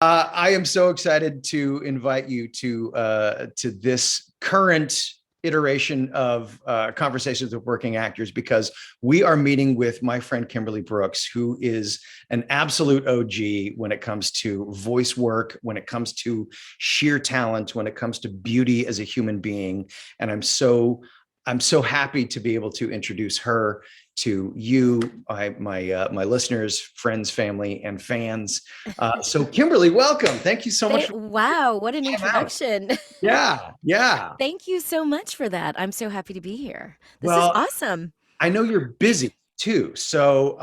I am so excited to invite you to this current iteration of Conversations with Working Actors because we are meeting with my friend Kimberly Brooks, who is an absolute OG when it comes to voice work, when it comes to sheer talent, when it comes to beauty as a human being, and I'm so happy to be able to introduce her to you, my listeners, friends, family, and fans. So, Kimberly, welcome. Thank you so much for Wow, what an coming out. introduction. Yeah, yeah. Thank you so much for that. I'm so happy to be here. This is Well, awesome. I know you're busy too, so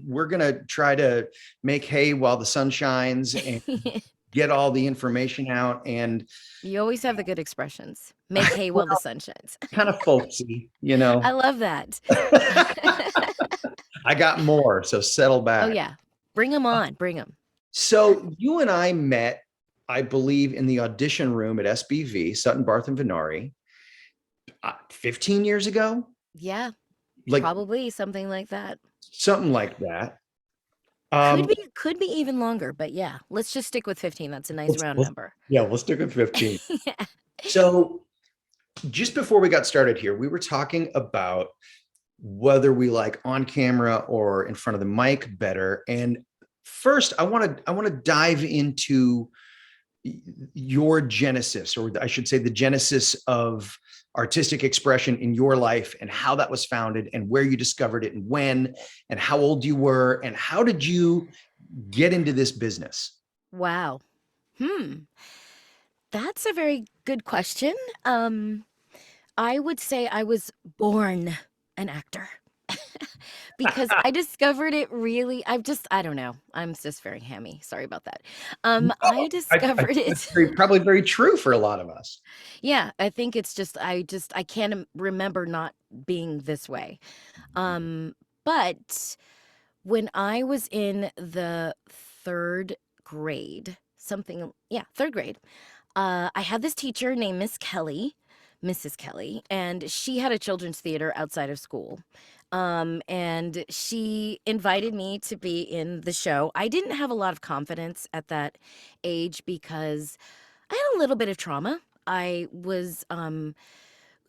we're gonna try to make hay while the sun shines and get all the information out. And You always have the good expressions. Make hay while the well, sun shines. kind of folksy, I love that. I got more, so settle Oh, back. yeah. Bring them on. Bring them. So you and I met, I believe, in the audition room at SBV, Sutton Barth and Venari, 15 years ago, Yeah, like probably something like that. something like that. Could Um, be could be even longer, but yeah, let's just stick with 15. That's a nice round let's number. yeah, we'll stick with 15. Yeah. So just before we got started here, we were talking about whether we like on camera or in front of the mic better. And first, I want to dive into your genesis, or I should say the genesis of artistic expression in your life and how that was founded and where you discovered it and when and how old you were and how did you get into this business? Wow. Hmm. That's a very good question. Um, I would say I was born an actor because I discovered it really. I don't know. I'm just very hammy. Sorry about that. I No, I discovered think that's it. probably very true for a lot of us. Yeah, I think it's just I can't remember not being this way. Um, but when I was in the third grade, third grade, I had this teacher named Miss Kelly, Mrs. Kelly, and she had a children's theater outside of school. And she invited me to be in the show. I didn't have a lot of confidence at that age because I had a little bit of trauma.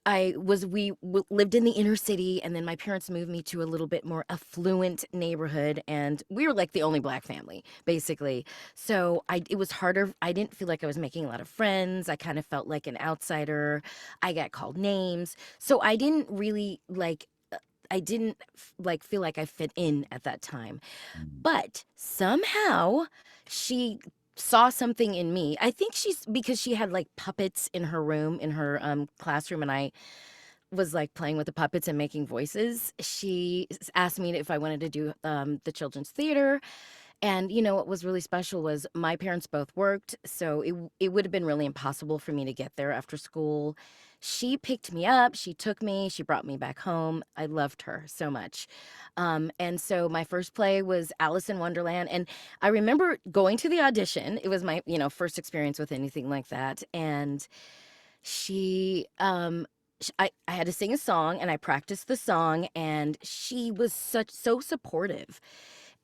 We lived in the inner city, and then my parents moved me to a little bit more affluent neighborhood, and we were like the only black family, basically. So it was harder. I didn't feel like I was making a lot of friends. I kind of felt like an outsider. I got called names. So I didn't really I didn't like feel like I fit in at that time. But somehow she saw something in me. I think she's because she had like puppets in her room, in her classroom, and I was like playing with the puppets and making voices. She asked me if I wanted to do the children's theater. And you know what was really special was my parents both worked, so it would have been really impossible for me to get there after school. She picked me up, she took me, she brought me back home. I loved her so much. And so my first play was Alice in Wonderland, and I remember going to the audition. It was my, first experience with anything like that, and she I had to sing a song and I practiced the song, and she was so supportive.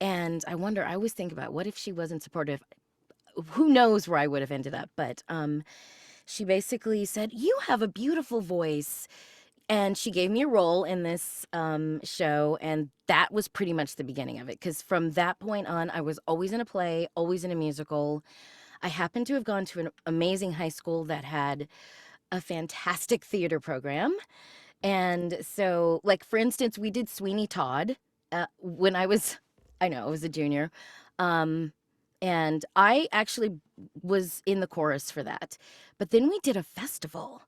And I always think about what if she wasn't supportive? Who knows where I would have ended up? But she basically said, "You have a beautiful voice." And she gave me a role in this show. And that was pretty much the beginning of it. Because from that point on, I was always in a play, always in a musical. I happened to have gone to an amazing high school that had a fantastic theater program. And so, like, for instance, we did Sweeney Todd when I know, I was a junior. Um, and I actually was in the chorus for that. But then we did a festival.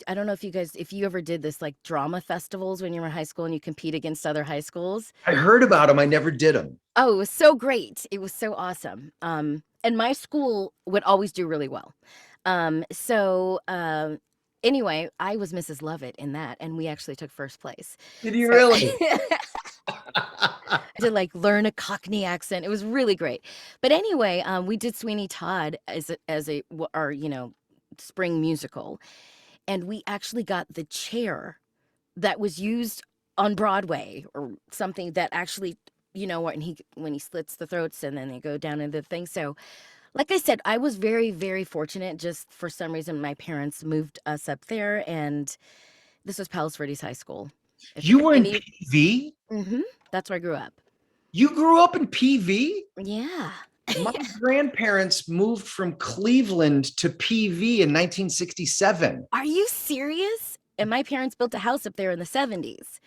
I don't know if you ever did this, like drama festivals when you were in high school and you compete against other high schools. I heard about them. I never did them. Oh, it was so great. It was so awesome. And my school would always do really well. So anyway, I was Mrs. Lovett in that, and we actually took first place. Did you So really? I had to like learn a Cockney accent. It was really great. But anyway, we did Sweeney Todd our spring musical, and we actually got the chair that was used on Broadway or something that actually, when he slits the throats and then they go down into the thing. So Like I said, I was very, very fortunate. Just for some reason, my parents moved us up there, and this was Palos Verdes High School. If You were in any, PV? hmm that's where I grew up. You grew up in PV? Yeah. My grandparents moved from Cleveland to PV in 1967. Are you serious? And my parents built a house up there in the 70s.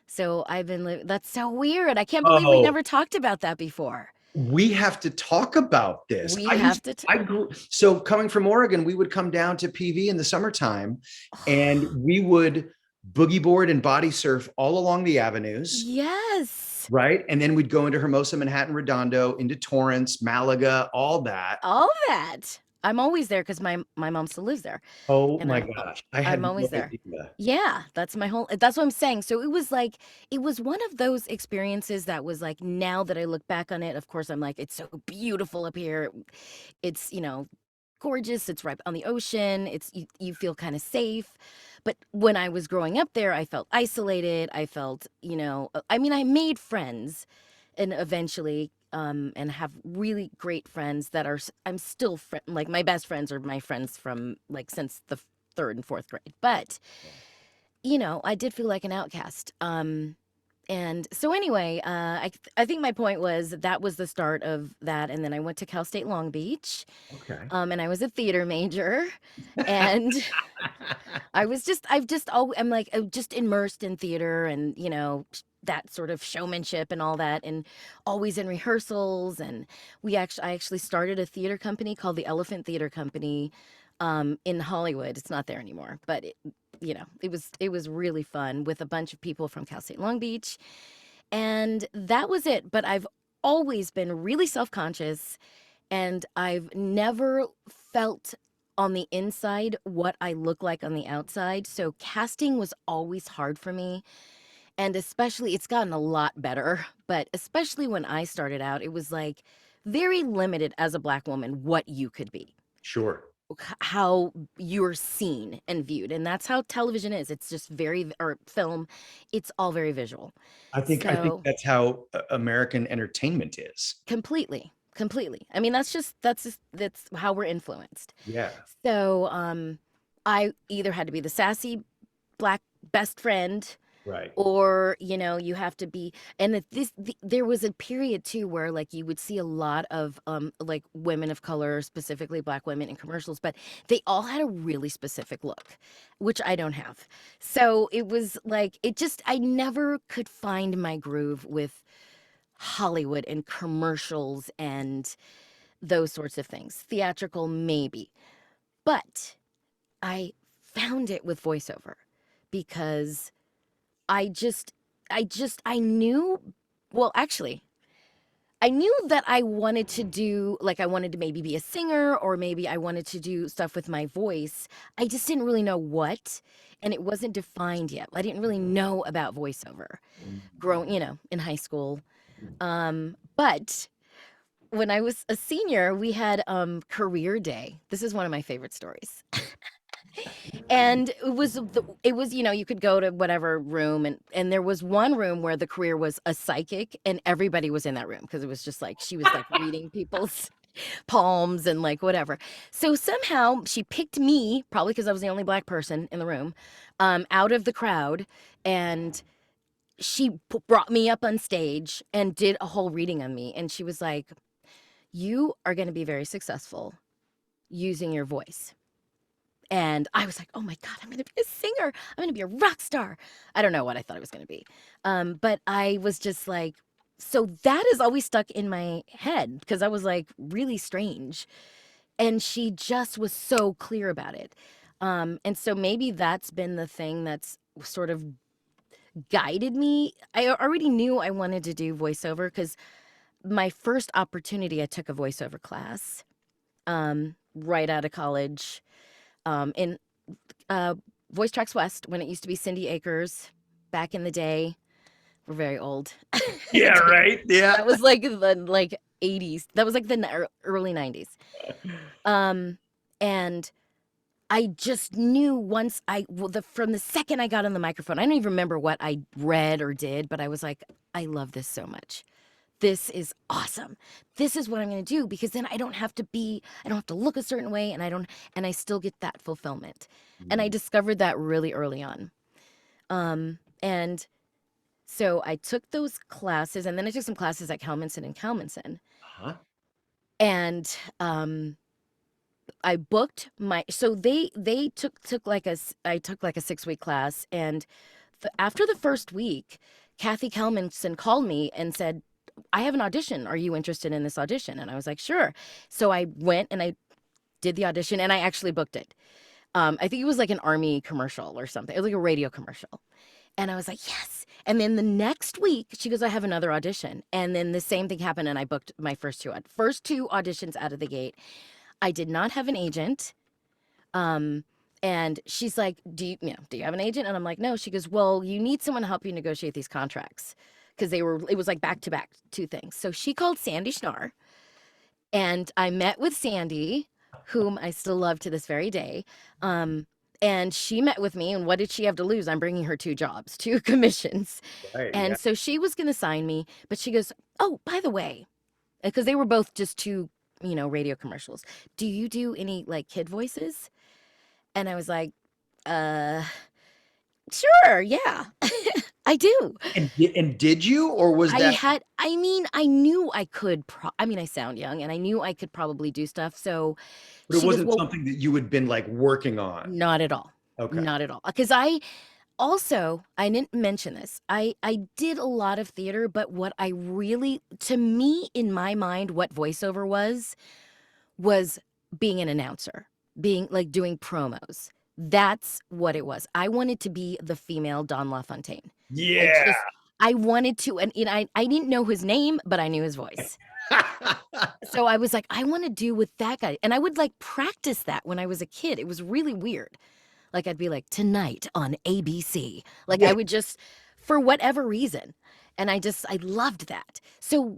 So I've been living. That's so weird. I can't believe we Oh, never talked about that before. we have to talk about this. We have to. I grew, so coming from Oregon, we would come down to PV in the summertime and we would boogie board and body surf all along the avenues, Yes. right? And then we'd go into Hermosa, Manhattan, Redondo, into Torrance, Malaga, all that. All that. I'm always there because my mom still lives there. Oh And my gosh. I had I'm no always there. idea. Yeah, that's my whole that's what I'm saying. So it was like it was one of those experiences that was like now that I look back on it, of course I'm like it's so beautiful up here. It's, gorgeous. It's right on the ocean. You feel kind of safe. But when I was growing up there, I felt isolated. I felt, I mean, I made friends and eventually and have really great friends that I'm still like my best friends are my friends from like since the third and fourth grade. But, I did feel like an outcast. And so anyway, I think my point was that was the start of that, and then I went to Cal State Long Beach, Okay. and I was a theater major, and I'm like just immersed in theater, and that sort of showmanship and all that, and always in rehearsals, and I actually started a theater company called the Elephant Theater Company, in Hollywood. It's not there anymore, but it was really fun with a bunch of people from Cal State Long Beach. And that was it. But I've always been really self-conscious and I've never felt on the inside what I look like on the outside. So casting was always hard for me. And especially, it's gotten a lot better, but especially when I started out, it was like very limited as a Black woman what you could be, Sure. how you're seen and viewed, and that's how television is. It's just or film, it's all very visual. I think So that's how American entertainment is. completely, I mean, that's how we're influenced. Yeah. So I either had to be the sassy Black best friend, Right. or you have to be. And there was a period too where like you would see a lot of like women of color, specifically Black women in commercials, but they all had a really specific look, which I don't have. So it was like I never could find my groove with Hollywood and commercials and those sorts of things. Theatrical maybe, but I found it with voiceover because I just I knew, well, actually, I knew that I wanted to do, like, I wanted to maybe be a singer, or maybe I wanted to do stuff with my voice. I just didn't really know what, and it wasn't defined yet. I didn't really know about voiceover growing, in high school. But when I was a senior, we had career day. This is one of my favorite stories. And it was you could go to whatever room, and there was one room where the career was a psychic, and everybody was in that room because it was just like she was like reading people's palms and like whatever. So somehow she picked me, probably because I was the only Black person in the room, out of the crowd, and she brought me up on stage and did a whole reading on me, and she was like, "You are going to be very successful using your voice." And I was like, "Oh my God, I'm going to be a singer. I'm going to be a rock star." I don't know what I thought I was going to be. But I was just like, so that has always stuck in my head because I was like really strange. And she just was so clear about it. And so maybe that's been the thing that's sort of guided me. I already knew I wanted to do voiceover because my first opportunity, I took a voiceover class right out of college, in uh, Voice Tracks West when it used to be Cindy Akers back in the day. We're very old. Yeah, right. Yeah. That was like the 80s. That was like the early 90s. And I just knew once from the second I got on the microphone, I don't even remember what I read or did, but I was like, I love this so much. this is awesome. This is what I'm going to do, because then I don't have to look a certain way, and I still get that fulfillment. And I Mm. discovered that really early on. And so I took those classes, and then I took some classes at Kalmanson. Huh? And I booked so they took like I took like a 6-week class, and after the first week, Kathy Kalmanson called me and said, I have an audition. Are you interested in this audition? And I was like, sure. So I went and I did the audition, and I actually booked it. I think it was like an Army commercial or something. It was like a radio commercial. And I was like, yes. And then the next week, she goes, I have another audition. And then the same thing happened, and I booked my first two auditions out of the gate. I did not have an agent. And she's like, do you have an agent? And I'm like, no. She goes, well, you need someone to help you negotiate these contracts, because it was like back to back, two things. So she called Sandy Schnarr, and I met with Sandy, whom I still love to this very day. And she met with me, and what did she have to lose? I'm bringing her 2 jobs, 2 commissions. Right. Yeah. And so she was going to sign me, but she goes, oh, by the way, because they were both just 2, radio commercials. Do you do any like kid voices? And I was like, uh, sure, yeah, I do. And did you, or was that? I knew I could, I sound young, and I knew I could probably do stuff. So But it she goes, wasn't well, something that you had been like working on. not at all. Okay. Not at all. Because I didn't mention this. I did a lot of theater, but what I really, to me, in my mind, what voiceover was being an announcer, being like doing promos. That's what it was. I wanted to be the female Don LaFontaine. Yeah. I wanted to, and I didn't know his name, but I knew his voice. So I was like, I want to do with that guy. And I would like practice that when I was a kid. It was really weird. Like I'd be like, tonight on ABC. Like Yeah. I would just, for whatever reason. And I loved that. So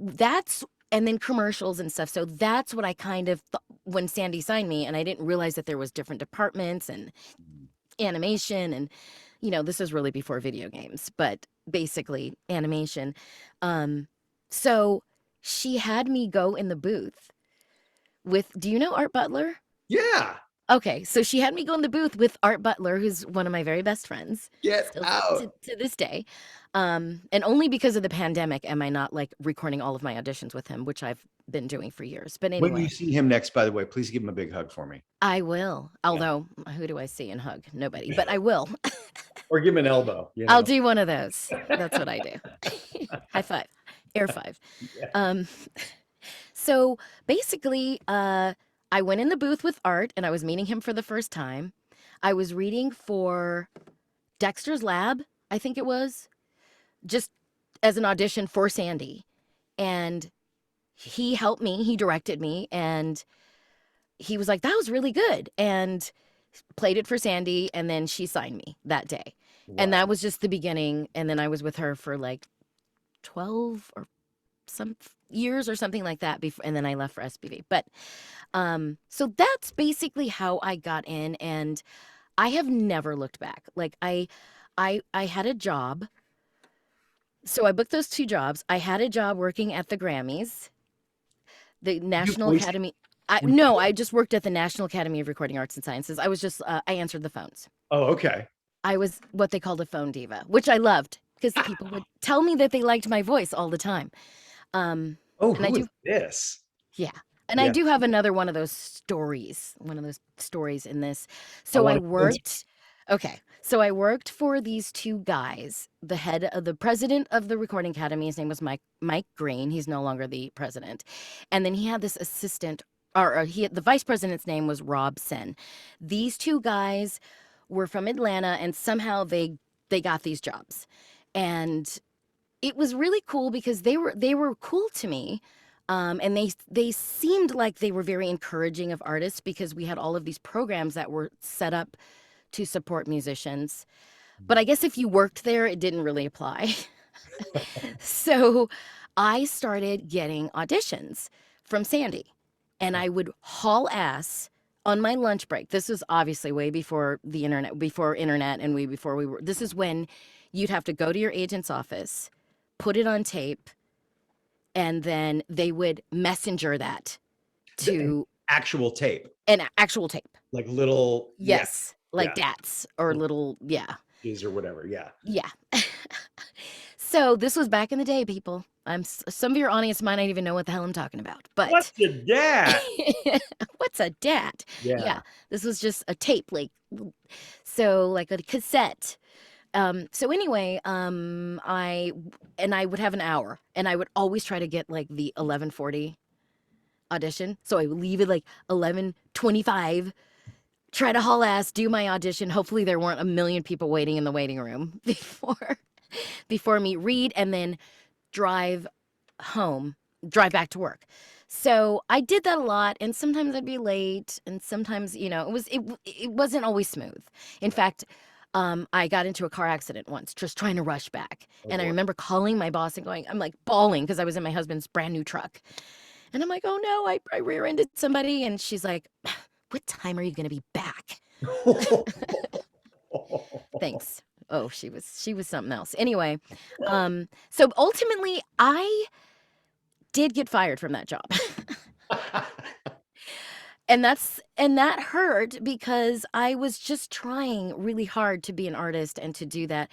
and then commercials and stuff. So that's what I kind of thought when Sandy signed me, and I didn't realize that there was different departments and animation, and this is really before video games, but basically animation. So she had me go in the booth with, do you know Art Butler? Yeah. Okay, so she had me go in the booth with Art Butler, who's one of my very best friends, Get still out. to this day. And only because of the pandemic am I not like recording all of my auditions with him, which I've been doing for years. But When you anyway, see him next, by the way, please give him a big hug for me. I will. Although, who do I see and hug? Nobody, but I will. Or give him an elbow. I'll do one of those. That's what I do. High five, air five. Yeah. So basically, I went in the booth with Art, and I was meeting him for the first time. I was reading for Dexter's Lab, I think it was, just as an audition for Sandy. And he helped me, he directed me, and he was like, that was really good. And played it for Sandy, and then she signed me that day. And Wow. that was just the beginning. And then I was with her for like 12 or some years or something like that before, and then I left for SBV. But so that's basically how I got in, and I have never looked back. Like I had a job. So I booked those 2 jobs. I had a job working at the Grammys, the National voiced- Academy. were you- No, I just worked at the National Academy of Recording Arts and Sciences. I was just I answered the phones. Oh, okay. I was what they called a phone diva, which I loved because people would tell me that they liked my voice all the time. Oh, And I who do, is this? yeah. And I Yeah. do have one of those stories in this. So wanna I hear this. worked, okay. So I worked for these 2 guys, the president of the Recording Academy. His name was Mike Green. He's no longer the president. And then he had this assistant, the vice president's name was Rob Sen. These 2 guys were from Atlanta, and somehow they got these jobs. And it was really cool because they were cool to me. And they seemed like they were very encouraging of artists, because we had all of these programs that were set up to support musicians. But I guess if you worked there, it didn't really apply. So I started getting auditions from Sandy, and I would haul ass on my lunch break. This was obviously way before the internet, and this is when you'd have to go to your agent's office, put it on tape, and then they would messenger that An to actual tape, an actual tape. like little, Yes, like yeah, DATs or little, yeah. or whatever. Yeah. Yeah. So this was back in the day, people. Some of your audience might not even know what the hell I'm talking about, but What's a dat? what's a DAT? Yeah, Yeah. this was just a tape, so like a cassette. So anyway, I would have an hour, and I would always try to get like the 11:40 audition. So I would leave it like 11:25, try to haul ass, do my audition. Hopefully there weren't a million people waiting in the waiting room before me, read, and then drive drive back to work. So I did that a lot, and sometimes I'd be late, and sometimes, it wasn't always smooth. In fact, I got into a car accident once, just trying to rush back. Oh, And I boy. remember calling my boss and going, I'm like bawling because I was in my husband's brand new truck. And I'm like, oh no, I rear-ended somebody. And she's like, what time are you going to be back? Thanks. Oh, she was something else. Anyway, so ultimately I did get fired from that job. And that hurt because I was just trying really hard to be an artist and to do that.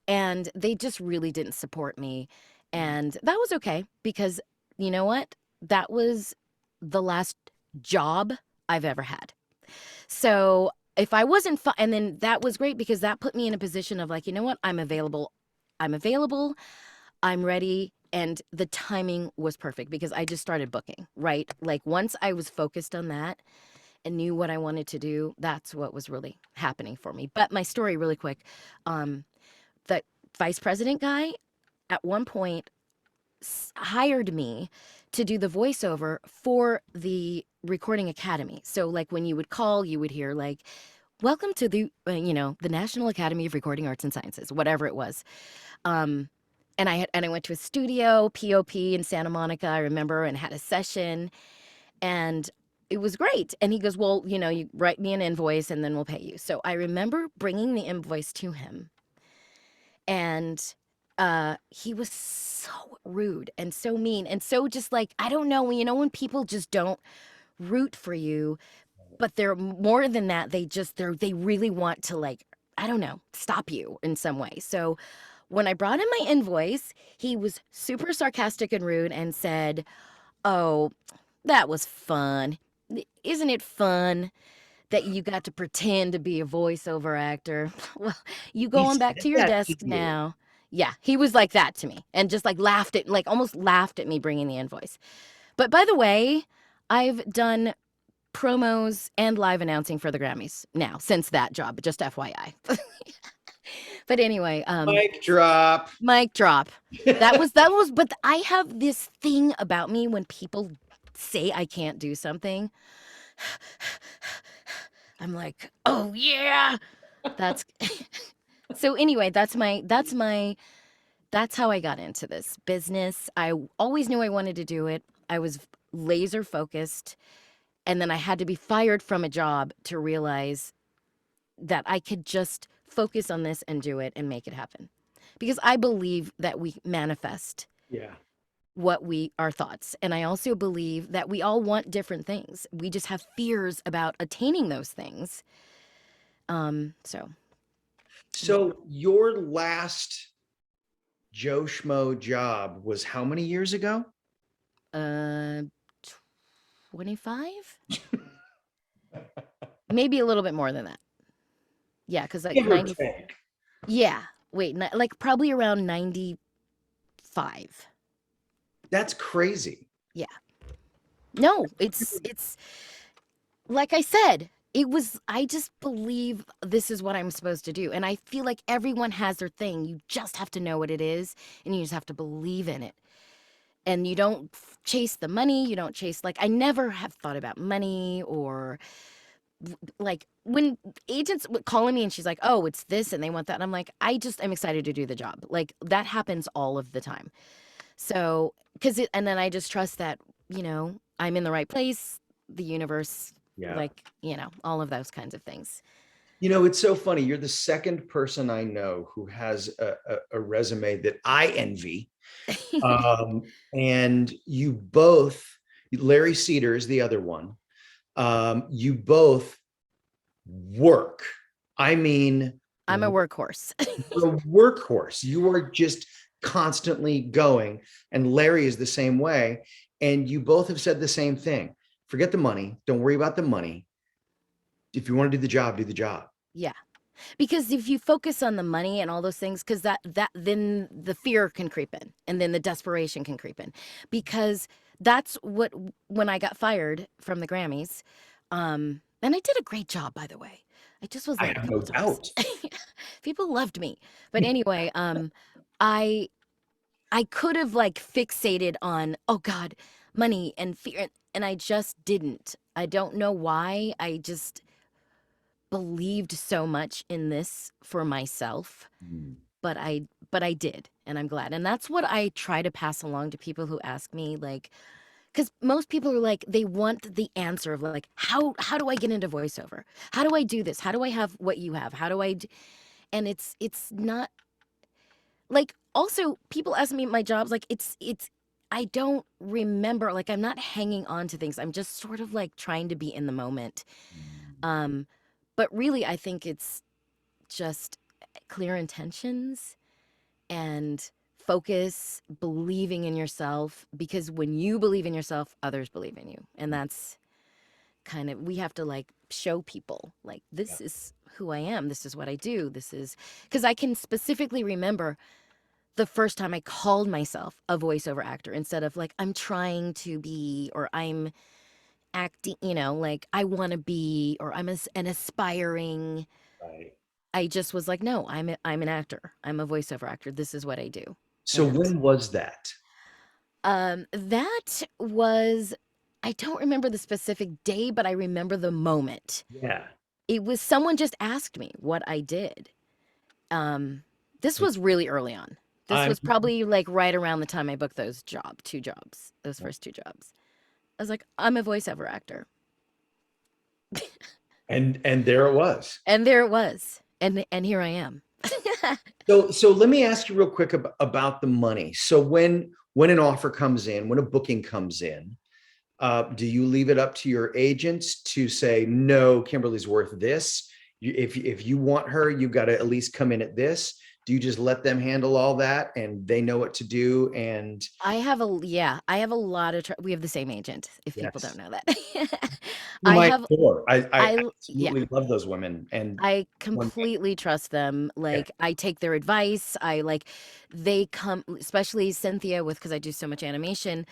And they just really didn't support me. And that was okay because you know what? That was the last job I've ever had. So if I wasn't, and then that was great because that put me in a position of like, you know what? I'm available. I'm ready. And the timing was perfect because I just started booking, right? Like once I was focused on that and knew what I wanted to do, that's what was really happening for me. But my story really quick, the vice president guy at one point hired me to do the voiceover for the recording academy. So like when you would call, you would hear like, welcome to the National Academy of Recording Arts and Sciences, whatever it was. And I went to a studio, POP in Santa Monica, I remember, and had a session, and it was great. And he goes, well, you write me an invoice and then we'll pay you. So I remember bringing the invoice to him, and he was so rude and so mean and so just like, I don't know, when people just don't root for you, but they're more than that. They really want to, like, I don't know, stop you in some way. So when I brought him my invoice, he was super sarcastic and rude and said, oh, that was fun. Isn't it fun that you got to pretend to be a voiceover actor? Well, you go He on back said to your that to desk you. now. Yeah, he was like that to me and just like almost laughed at me bringing the invoice. But by the way, I've done promos and live announcing for the Grammys now since that job, just FYI. But anyway, Mic drop. mic drop. But I have this thing about me when people say I can't do something. I'm like, oh yeah. That's so anyway, that's how I got into this business. I always knew I wanted to do it. I was laser focused, and then I had to be fired from a job to realize that I could just focus on this and do it and make it happen. Because I believe that we manifest Yeah. our thoughts. And I also believe that we all want different things. We just have fears about attaining those things. So So your last Joe Schmo job was how many years ago? 25? Maybe a little bit more than that. Yeah, because like Give or 90. take. Yeah, wait, like probably around 95. That's crazy. Yeah. No, it's like I said, I just believe this is what I'm supposed to do. And I feel like everyone has their thing. You just have to know what it is, and you just have to believe in it. And you don't chase the money. You don't chase, like, I never have thought about money or like when agents would calling me and she's like, oh, it's this and they want that. And I'm like, I'm excited to do the job. Like that happens all of the time. So, and then I just trust that, I'm in the right place, the universe, Yeah. like, all of those kinds of things. It's so funny. You're the second person I know who has a resume that I envy. And you both, Larry Cedars, the other one, you both work. I mean, I'm a workhorse. you're a workhorse. You are just constantly going. And Larry is the same way. And you both have said the same thing. Forget the money. Don't worry about the money. If you want to do the job, do the job. Yeah. Because if you focus on the money and all those things, because that then the fear can creep in, and then the desperation can creep in, because that's what when I got fired from the Grammys, and I did a great job, by the way. I just was I late a have no couple times. doubt. People loved me, but anyway, I I could have like fixated on, oh God, money and fear, and I just didn't. I don't know why. I just believed so much in this for myself, but I did, and I'm glad. And that's what I try to pass along to people who ask me, like, because most people are like, they want the answer of like, how do I get into voiceover? How do I do this? How do I have what you have? How do I and it's not like, also people ask me my jobs, like it's I don't remember, like I'm not hanging on to things. I'm just sort of like trying to be in the moment. Um, but really I think it's just clear intentions and focus, believing in yourself, because when you believe in yourself, others believe in you. And that's kind of, we have to like show people like, Yeah. this is who I am. This is what I do. This is because I can specifically remember the first time I called myself a voiceover actor instead of like, I'm trying to be, or I'm acting, like I want to be, or I'm an aspiring. Right. I just was like, no, I'm an actor. I'm a voiceover actor. This is what I do. So And when was that? that was, I don't remember the specific day, but I remember the moment. Yeah. It was someone just asked me what I did. Um, this was really early on. This I'm was probably like right around the time I booked two jobs, those first two jobs. I was like, I'm a voiceover actor. and there it was. And there it was. And here I am. So let me ask you real quick about the money. So when an offer comes in, when a booking comes in, do you leave it up to your agents to say, no, Kimberly's worth this? If you want her, you've got to at least come in at this. Do you just let them handle all that and they know what to do? And I have a lot of we have the same agent, if people don't yes, know that. who I am I have for? I yeah, absolutely love those women. And I one, completely trust them. yeah, Like I take their advice. I like they come, especially Cynthia, with because I do so much animation.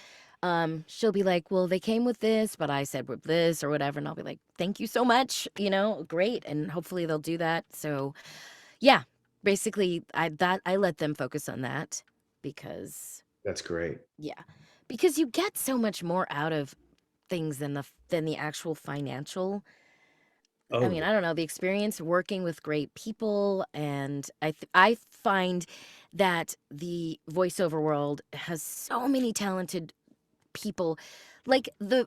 She'll be like, "Well, they came with this, but I said with this or whatever," and I'll be like, "Thank you so much. Great." And hopefully they'll do that. So, yeah, basically, I let them focus on that because that's great. yeah, because you get so much more out of things than the actual financial. I Oh, mean, I don't know, the experience working with great people, and I find that the voiceover world has so many talented people, like the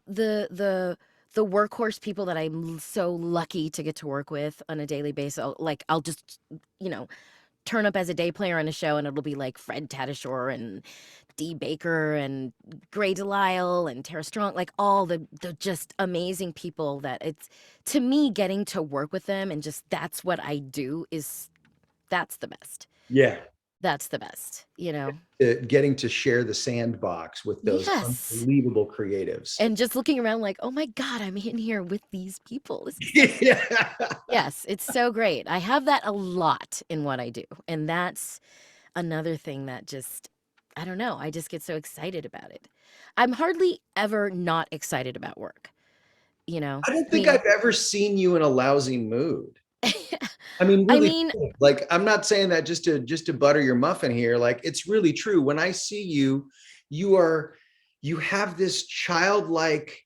workhorse people that I'm so lucky to get to work with on a daily basis. I'll just, you know, turn up as a day player on a show, and it'll be like Fred Tatasciore and Dee Baker and Gray Delisle and Tara Strong, like all the just amazing people that it's, to me, getting to work with them and just that's what I do is that's the best. yeah. That's the best. Getting to share the sandbox with those Yes. unbelievable creatives. And just looking around like, oh my God, I'm in here with these people. This is so Yeah. yes, it's so great. I have that a lot in what I do. And that's another thing that just, I don't know, I just get so excited about it. I'm hardly ever not excited about work, you know? I don't I think mean, I've ever seen you in a lousy mood. I mean, I really, mean, like I'm not saying that just to butter your muffin here. Like it's really true. When I see you, you have this childlike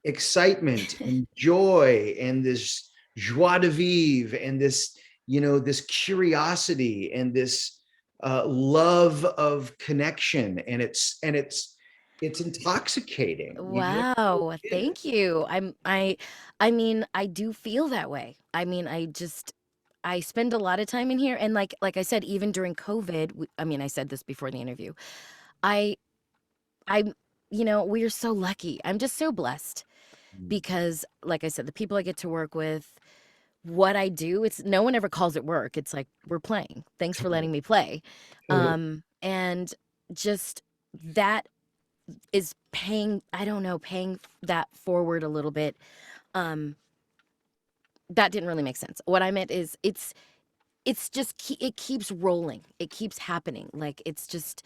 excitement and joy and this joie de vivre and this, this curiosity and this love of connection. And it's intoxicating. wow, It is. thank you. I mean, I do feel that way. I mean, I spend a lot of time in here, and like I said, even during COVID, I mean, I said this before the interview. I I'm we are so lucky. I'm just so blessed because like I said, the people I get to work with, what I do, it's no one ever calls it work. It's like we're playing. Thanks for Totally. letting me play. Totally. And just that is paying, I don't know, paying that forward a little bit. Um that didn't really make sense. What I meant is it's just it keeps rolling. It keeps happening. Like it's just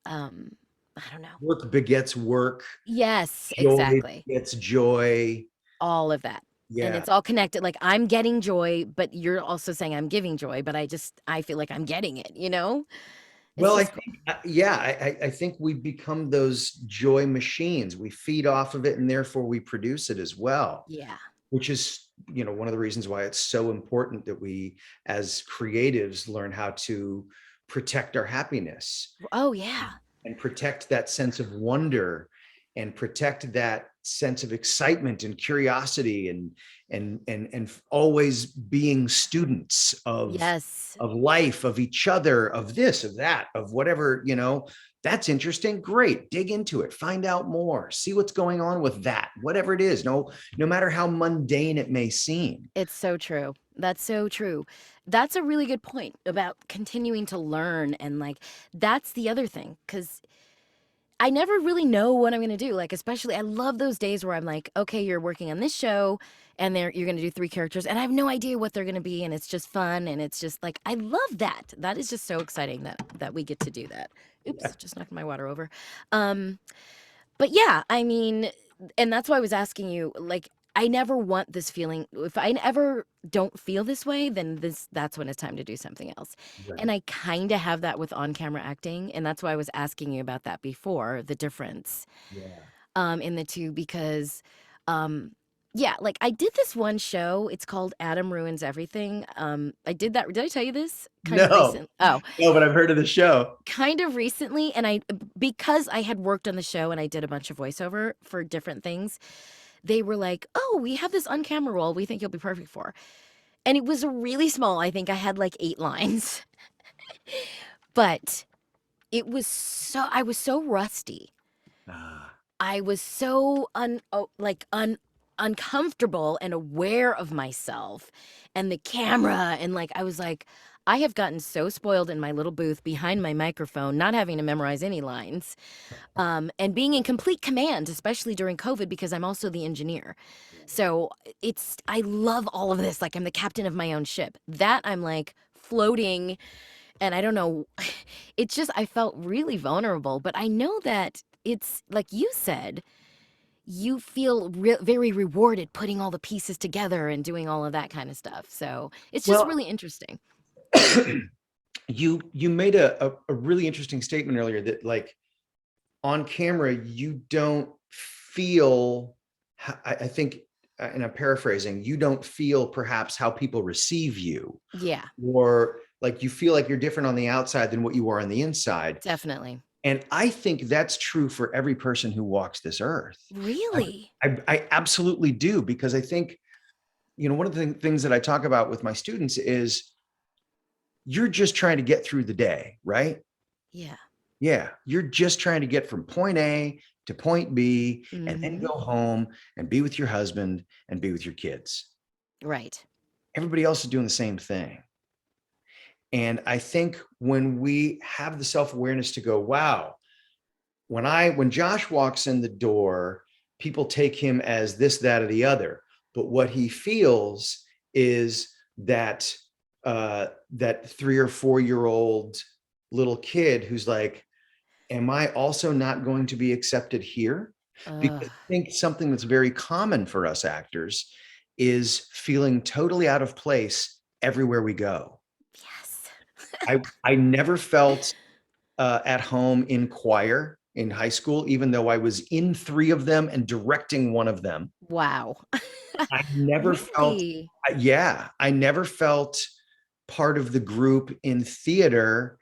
I don't know. Work begets work. Yes, Joy exactly. begets joy. All of that. And Yeah. it's all connected. Like I'm getting joy, but you're also saying I'm giving joy, but I feel like I'm getting it, you know? It's Well, I just cool. think, yeah, I think we become those joy machines. We feed off of it and therefore we produce it as well, Yeah. which is, one of the reasons why it's so important that we as creatives learn how to protect our happiness Oh yeah. and protect that sense of wonder and protect that sense of excitement and curiosity and always being students Yes. of life, of each other, of this, of that, of whatever, that's interesting. Great. Dig into it. Find out more. See what's going on with that, whatever it is. No matter how mundane it may seem. It's so true. That's so true. That's a really good point about continuing to learn and like that's the other thing cuz I never really know what I'm gonna do. Like, especially, I love those days where I'm like, okay, you're working on this show, and you're gonna do 3 characters, and I have no idea what they're gonna be, and it's just fun, and it's just like I love that. That is just so exciting that we get to do that. Oops, just knocked my water over. Um, but yeah, I mean, and that's why I was asking you, like, I never want this feeling. If I ever don't feel this way, then that's when it's time to do something else. Right. And I kind of have that with on-camera acting, and that's why I was asking you about that before, the difference Yeah. in the two because yeah, like I did this one show, it's called Adam Ruins Everything. I did that. Did I tell you this? Kind of No, recent. Oh, no, but I've heard of the show. kind of recently, and I because I had worked on the show and I did a bunch of voiceover for different things, they were like, "Oh, we have this on-camera role we think you'll be perfect for." And it was really small. I think I had like 8 lines. But I was so rusty. Ah, I was so uncomfortable and aware of myself and the camera and like I was like I have gotten so spoiled in my little booth behind my microphone, not having to memorize any lines, and being in complete command, especially during COVID, because I'm also the engineer. So I love all of this. Like I'm the captain of my own ship. That I'm like floating, and I don't know. It's just, I felt really vulnerable, but I know that it's like you said, you feel very rewarded putting all the pieces together and doing all of that kind of stuff. So it's just well, really interesting. you made a really interesting statement earlier that like on camera you don't feel I think and I'm paraphrasing, you don't feel perhaps how people receive you, Yeah, or like you feel like you're different on the outside than what you are on the inside. definitely. And I think that's true for every person who walks this earth. I, Really? I absolutely do, because I think, one of the things that I talk about with my students is you're just trying to get through the day, right? Yeah. Yeah, you're just trying to get from point A to point B and then Mm-hmm. go home and be with your husband and be with your kids. Right. Everybody else is doing the same thing. And I think when we have the self-awareness to go, wow, when Josh walks in the door, people take him as this, that, or the other. But what he feels is that that 3 or 4 year old little kid who's like, am I also not going to be accepted here? Because I think something that's very common for us actors is feeling totally out of place everywhere we go. Yes. I never felt at home in choir in high school, even though I was in 3 of them and directing one of them. Wow. I never felt, Really? yeah, I never felt part of the group in theater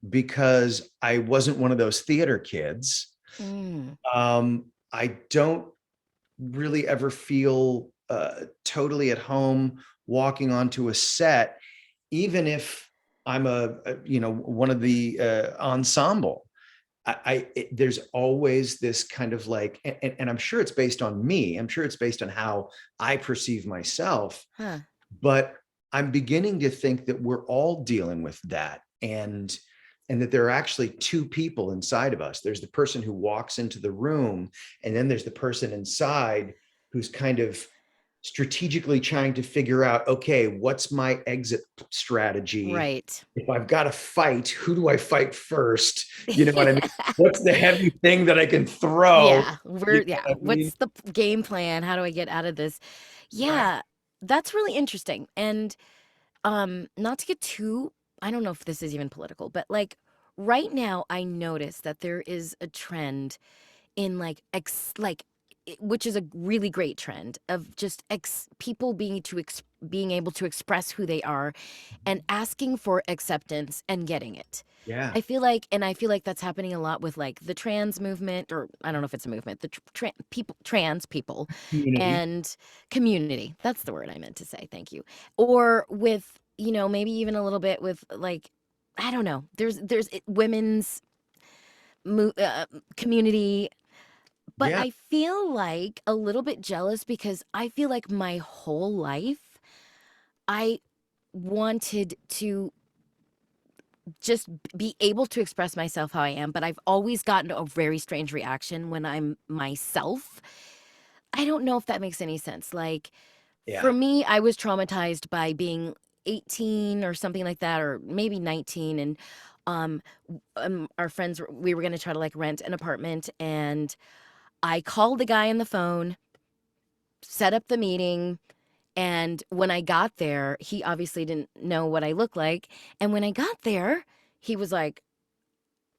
because I wasn't one of those theater kids. Mm. I don't really ever feel totally at home walking onto a set, even if I'm one of the ensemble. there's always this kind of like, and I'm sure it's based on me. I'm sure it's based on how I perceive myself, Huh. but I'm beginning to think that we're all dealing with that. And that there are actually two people inside of us. There's the person who walks into the room, and then there's the person inside who's kind of strategically trying to figure out, okay, what's my exit strategy? Right. If I've got to fight, who do I fight first? You know what I mean? What's the heavy thing that I can throw? Yeah, You know yeah. what I mean? What's the game plan? How do I get out of this? Right. Yeah, that's really interesting. And not to get too, I don't know if this is even political, but like right now I notice that there is a trend in which is a really great trend of just people being able to express who they are and asking for acceptance and getting it. Yeah. I feel like that's happening a lot with like the trans movement, or I don't know if it's a movement, the trans people Community. and community. That's the word I meant to say. Thank you. Or with, maybe even a little bit with like, I don't know. Women's community, but Yeah. I feel like a little bit jealous because I feel like my whole life I wanted to just be able to express myself how I am, but I've always gotten a very strange reaction when I'm myself. I don't know if that makes any sense. Like, for Yeah. me, I was traumatized by being 18 or something like that, or maybe 19. And our friends, we were going to try to like rent an apartment. And I called the guy on the phone, set up the meeting. And when I got there, he obviously didn't know what I looked like. And when I got there, he was like,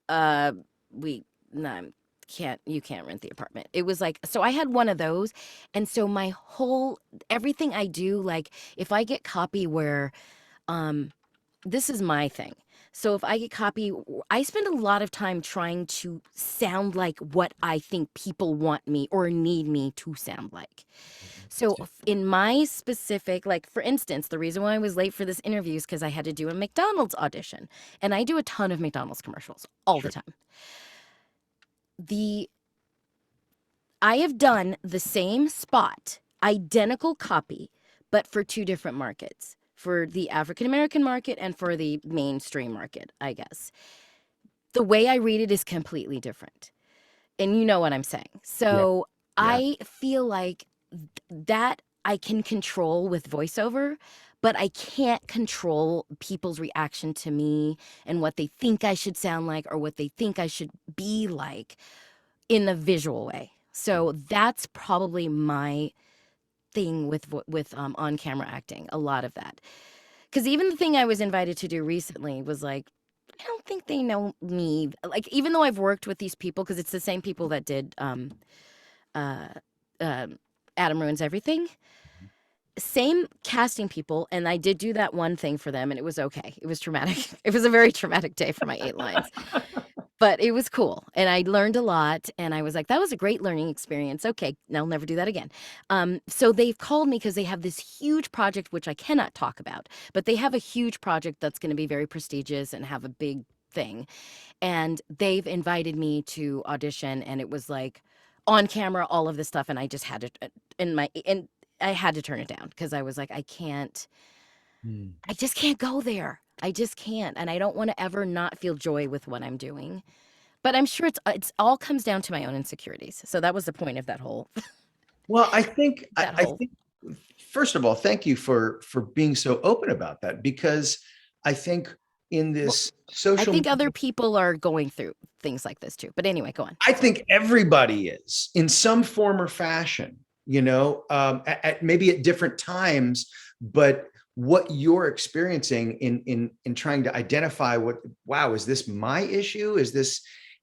uh, we, no, you can't rent the apartment. It was like, so I had one of those. And so everything I do, like if I get copy where, um, this is my thing. So if I get copy, I spend a lot of time trying to sound like what I think people want me or need me to sound like. So in my specific, like for instance, the reason why I was late for this interview is because I had to do a McDonald's audition. And I do a ton of McDonald's commercials all the Sure. time. I have done the same spot, identical copy, but for two different markets, for the African American market and for the mainstream market, I guess. The way I read it is completely different. And you know what I'm saying. Yeah. So Yeah. I feel like that I can control with voiceover, but I can't control people's reaction to me and what they think I should sound like or what they think I should be like in a visual way. So that's probably my thing with on camera acting. A lot of that, because even the thing I was invited to do recently was like, I don't think they know me. Like even though I've worked with these people, because it's the same people that did uh, um Adam Ruins Everything. Same casting people, and I did do that one thing for them, and it was okay. It was traumatic. It was a very traumatic day for my 8 lines. But it was cool, and I learned a lot, and I was like, "That was a great learning experience. Okay, I'll never do that again." So they've called me because they have this huge project, which I cannot talk about, but they have a huge project that's going to be very prestigious and have a big thing, and they've invited me to audition, and it was like on camera, all of this stuff, and I just had to, and I had to turn it down because I was like, Hmm. I just can't go there. I just can't, and I don't want to ever not feel joy with what I'm doing. But I'm sure it's all comes down to my own insecurities. So that was the point of that whole Well, I think that I whole think first of all, thank you for being so open about that, because I think in well, this I social think other media, people are going through things like this too. But anyway, go on. I think everybody is in some form or fashion, maybe at different times, but what you're experiencing in trying to identify wow, is this my issue?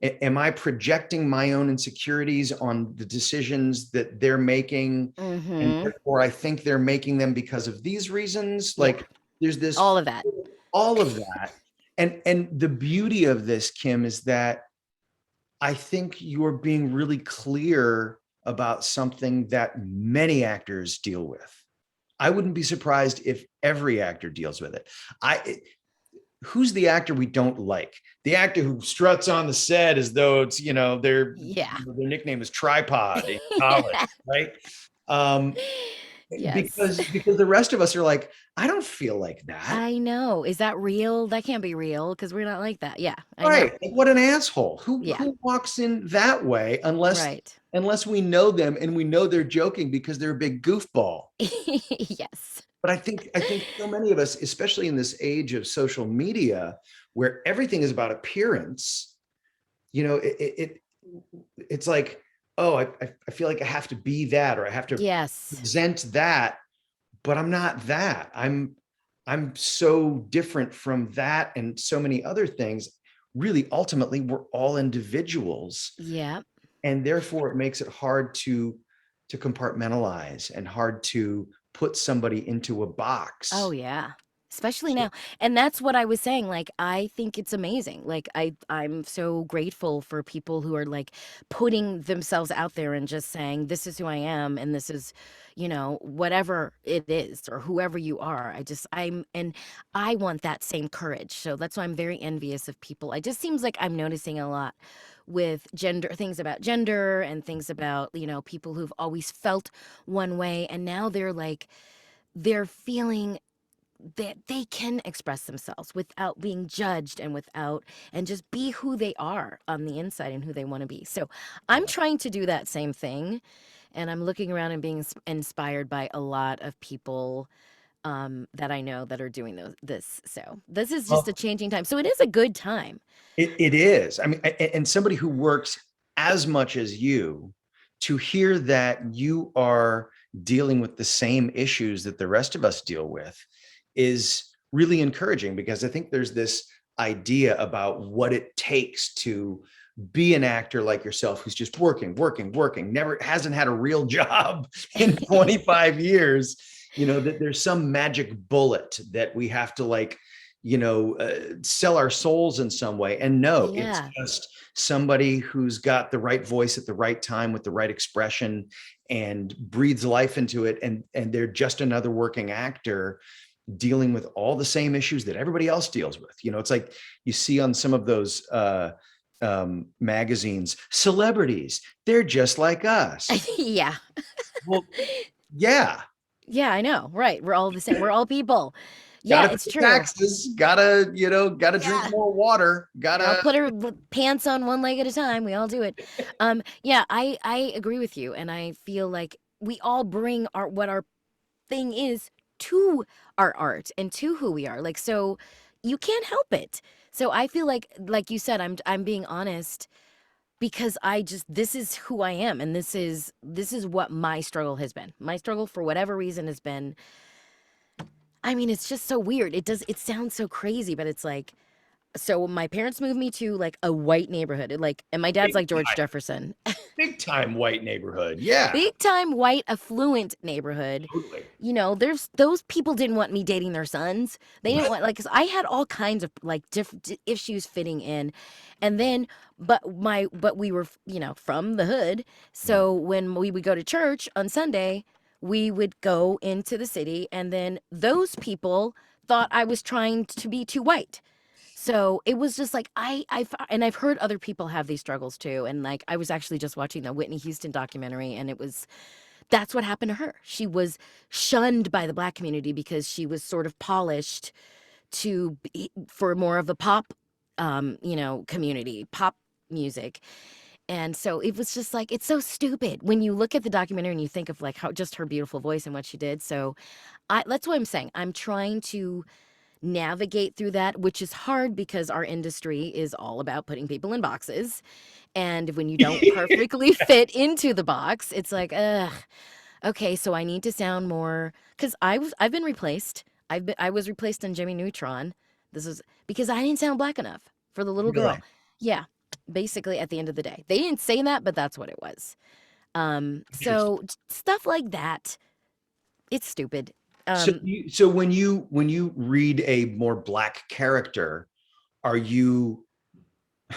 Am I projecting my own insecurities on the decisions that they're making? And Mm-hmm. therefore I think they're making them because of these reasons. Yeah, Like there's all this, of that. all of that. And the beauty of this, Kim, is that I think you're being really clear about something that many actors deal with. I wouldn't be surprised if every actor deals with it. I who's the actor we don't like? The actor who struts on the set as though it's, Yeah. their nickname is Tripod in college, right? Um, Yes. because the rest of us are like, I don't feel like that. I know. Is that real? That can't be real because we're not like that. Yeah, I know. Right. Like, what an asshole. Yeah, Who walks in that way right. unless we know them and we know they're joking because they're a big goofball. Yes. But I think so many of us, especially in this age of social media, where everything is about appearance, it's like, oh, I feel like I have to be that, or I have to Yes. present that, but I'm not that. I'm so different from that and so many other things. Really, ultimately, we're all individuals, Yeah. and therefore it makes it hard to compartmentalize and hard to put somebody into a Oh box. yeah. Especially So, now. And that's what I was saying. Like, I think it's amazing. Like, I'm so grateful for people who are like putting themselves out there and just saying, this is who I am, and this is, whatever it is, or whoever you are. And I want that same courage. So that's why I'm very envious of people. It just seems like I'm noticing a lot with things about gender and things about, people who've always felt one way. And now they're feeling that they can express themselves without being judged and just be who they are on the inside and who they want to be. So I'm trying to do that same thing. And I'm looking around and being inspired by a lot of people that I know that are doing this. So this is just a well, changing time. So it is a good time. it is. I mean, and somebody who works as much as you, to hear that you are dealing with the same issues that the rest of us deal with is really encouraging, because I think there's this idea about what it takes to be an actor like yourself who's just working, never hasn't had a real job in 25 years, that there's some magic bullet that we have to like, sell our souls in some way. And no, it's Yeah. just somebody who's got the right voice at the right time with the right expression and breathes life into it. And they're just another working actor dealing with all the same issues that everybody else deals with. It's like you see on some of those magazines, celebrities, they're just like us. Yeah. Well, yeah, Yeah, I know. Right. We're all the same. We're all people. Yeah, gotta it's pay true. taxes, gotta drink Yeah. more water, I'll gotta. put her pants on one leg at a time. We all do it. Yeah, I agree with you, and I feel like we all bring our thing is to our art and to who we are. Like, so you can't help it. So I feel like you said, I'm being honest because this is who I am, and this is what my struggle has been. My struggle, for whatever reason, has been. I mean, it's just so weird. It sounds so crazy, but it's like, so my parents moved me to like a white neighborhood, and my dad's big like George time, Jefferson. big time white neighborhood. Yeah, Big time white affluent neighborhood. totally. There's those people didn't want me dating their sons. They didn't want, like, cuz I had all kinds of like different issues fitting in. And then but we were, from the hood. So when we would go to church on Sunday, we would go into the city, and then those people thought I was trying to be too white. So it was just like and I've heard other people have these struggles too. And like I was actually just watching the Whitney Houston documentary, and that's what happened to her. She was shunned by the black community because she was sort of polished for more of the pop, community, pop music. And so it was just like, it's so stupid when you look at the documentary and you think of like how just her beautiful voice and what she did. So that's what I'm saying. I'm trying to navigate through that, which is hard because our industry is all about putting people in boxes. And when you don't perfectly fit into the box, it's like, ugh, okay, so I need to sound more, because I've been replaced. I was replaced in Jimmy Neutron. This is because I didn't sound black enough for the little girl. Really. Yeah, basically at the end of the day. They didn't say that, but that's what it was. Interesting. So stuff like that, it's stupid. So, Um, so when you read a more black character, are you? I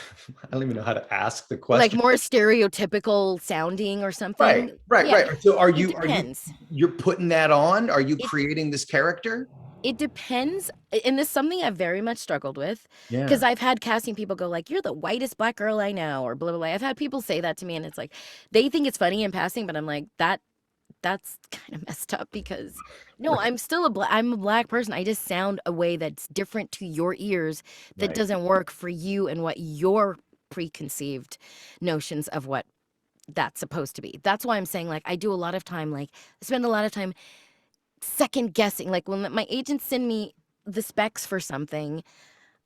don't even know how to ask the like question. more stereotypical sounding or Right, something. right, Yeah, right. So are it you depends. you're putting that on? Are you It creating this character? It depends, and this is something I've very much struggled with because Yeah. I've had casting people go like, "You're the whitest black girl I know," or blah blah blah. I've had people say that to me, and it's like they think it's funny in passing, but I'm like that's kind of messed up because no, Right. I'm still I'm a black person. I just sound a way that's different to your ears that Right. doesn't work for you and what your preconceived notions of what that's supposed to be. That's why I'm saying like I do a lot of time like I spend a lot of time second guessing. Like when my agents send me the specs for something,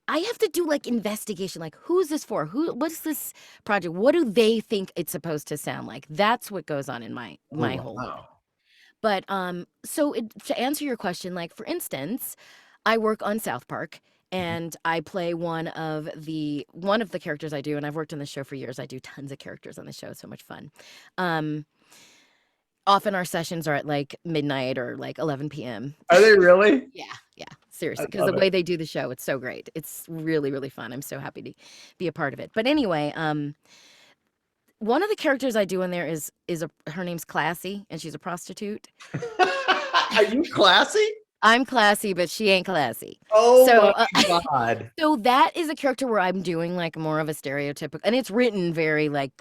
I have to do like investigation. Like who's this for? What's this project? What do they think it's supposed to sound like? That's what goes on in my Oh, whole head. wow. But so to answer your question, like for instance, I work on South Park Mhm. and I play one of the characters I do, and I've worked on the show for years. I do tons of characters on the show. It's so much fun. Um, Often our sessions are at like midnight or like 11 p.m. Are they really? Yeah, yeah, I seriously, because the love it. way they do the show, it's so great. It's really, really fun. I'm so happy to be a part of it. But anyway, one of the characters I do in there is her name's Classy, and she's a prostitute. Are you classy? I'm classy, but she ain't classy. Oh So, my God. so that is a character where I'm doing like more of a stereotypical, and it's written very like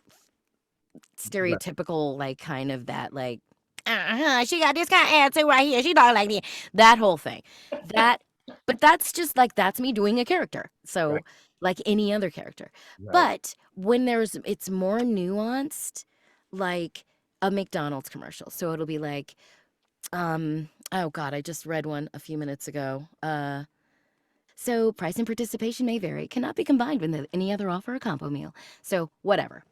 Right. stereotypical, like kind of that like, she got this kind of attitude right here. She talking like this. That whole thing. That, but that's just like that's me doing a character. Right. So like any other character. Right. But when it's more nuanced, like a McDonald's commercial. So it'll be like, oh God, I just read one a few minutes ago. So price and participation may vary, cannot be combined with any other offer or combo meal. So whatever.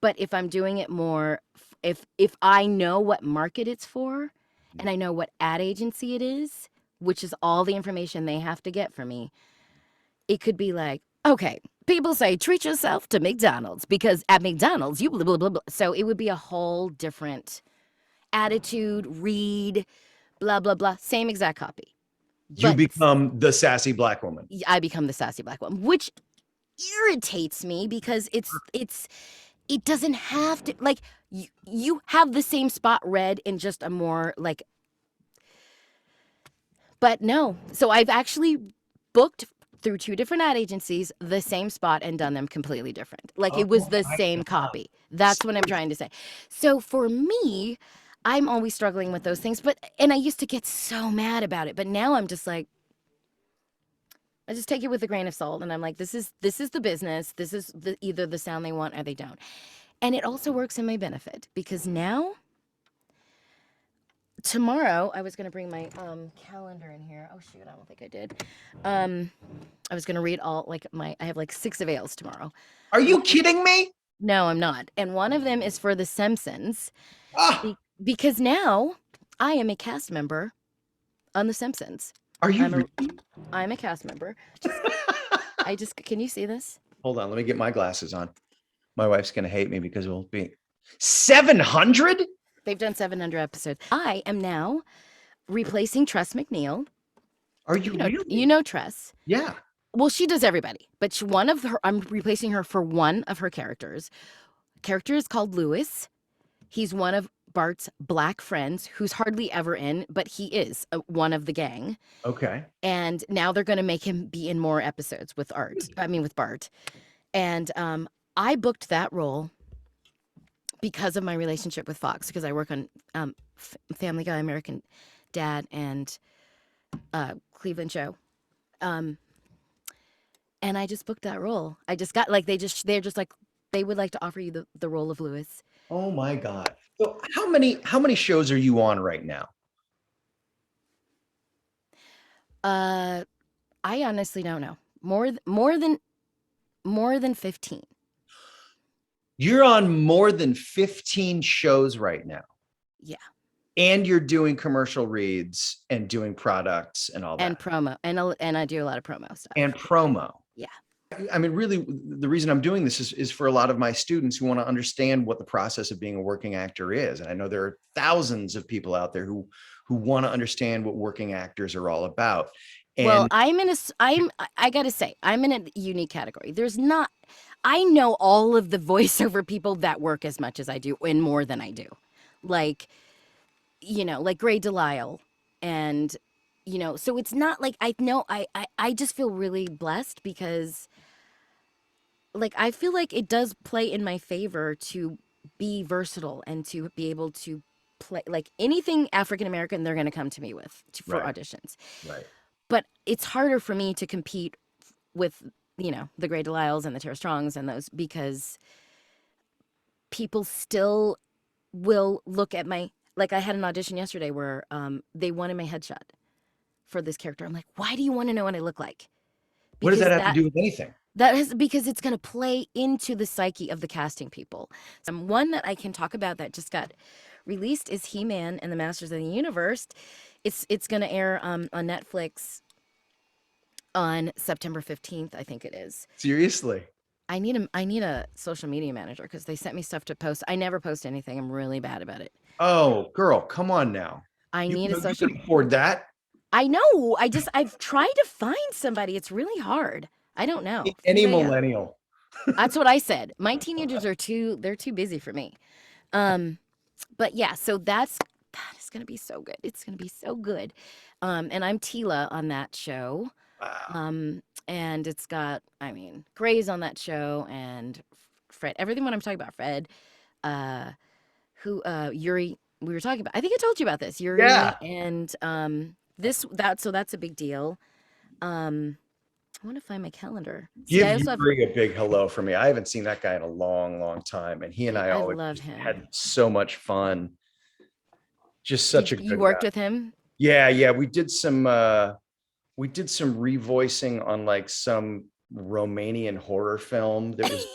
But if I'm doing it more, if I know what market it's for and I know what ad agency it is, which is all the information they have to get from me, it could be like, okay, people say treat yourself to McDonald's because at McDonald's you blah blah blah blah. So it would be a whole different attitude, read, blah blah blah, same exact copy. You But become the sassy black woman. I become the sassy black woman, which irritates me because it doesn't have to like you have the same spot read in just a more like but no. So I've actually booked through two different ad agencies the same spot and done them completely different. Like Oh it was the my same God. copy. That's what I'm trying to say. So for me, I'm always struggling with those things, but and I used to get so mad about it, but now I'm just like I just take it with a grain of salt and I'm like this is the business. This is either the sound they want or they don't. And it also works in my benefit because now tomorrow I was going to bring my calendar in here. Oh shoot, I don't think I did. Um I was going to read all like I have like 6 avails tomorrow. Are you kidding me? No, I'm not. And one of them is for the Simpsons Ah, because now I am a cast member on the Simpsons. are you I'm a really? I'm a cast member. I just can you see this? Hold on, let me get my glasses on. My wife's gonna hate me because we'll be 700. They've done 700 episodes. I am now replacing Tress McNeil. Are you You really? know Tress. Yeah. Well, she does everybody, but one of her, I'm replacing her for one of her characters. Character is called Lewis. He's one of Bart's black friends who's hardly ever in, but he is one of the gang. Okay. And now they're going to make him be in more episodes with with Bart. And I booked that role because of my relationship with Fox, because I work on Family Guy, American Dad, and Cleveland Show. Um, and I just booked that role. I just got like they're just like they would like to offer you the role of Lewis. Oh my God. So how many shows are you on right now? Uh, I honestly don't know. More than 15. You're on more than 15 shows right now. Yeah. And you're doing commercial reads and doing products and all And that. promo and I do a lot of promo stuff. And promo. Yeah. I mean, really, the reason I'm doing this is for a lot of my students who want to understand what the process of being a working actor is. And I know there are thousands of people out there who want to understand what working actors are all about. Well, And I gotta say, I'm in a unique category. I know all of the voiceover people that work as much as I do and more than I do. Like, like Gray Delisle and, so it's not like I know I just feel really blessed because like I feel like it does play in my favor to be versatile and to be able to play like anything African American they're going to come to me with for Right. auditions. Right. But it's harder for me to compete with the Grey Delisles and the Tara Strongs and those because people still will look at my like I had an audition yesterday where they wanted my headshot for this character. I'm like, why do you want to know what I look like? What does that Because have to do with anything? that is because it's going to play into the psyche of the casting people. One that I can talk about that just got released is He-Man and the Masters of the Universe. It's going to air on Netflix on September 15th, I think it is. Seriously. I need a social media manager because they sent me stuff to post. I never post anything. I'm really bad about it. Oh, girl, come on now. I You, need a you social. can afford that. I know. I've tried to find somebody. It's really hard. I don't know. Any 3 a.m. millennial. That's what I said. My teenagers they're too busy for me. But yeah, so that is gonna be so good. It's gonna be so good. And I'm Tila on that show. Wow. And it's got, I mean, Gray's on that show and Fred, everything what I'm talking about, Fred, uh, Yuri, we were talking about, I think I told you about this, Yuri Yeah. and, so that's a big deal. I want to find my calendar. See, Give I also have, Yuri a big hello for me. I haven't seen that guy in a long, long time. And he and I I always love just him. had so much fun. Just such a You good worked guy. with him? Yeah, yeah. We did some revoicing on like some Romanian horror film that was,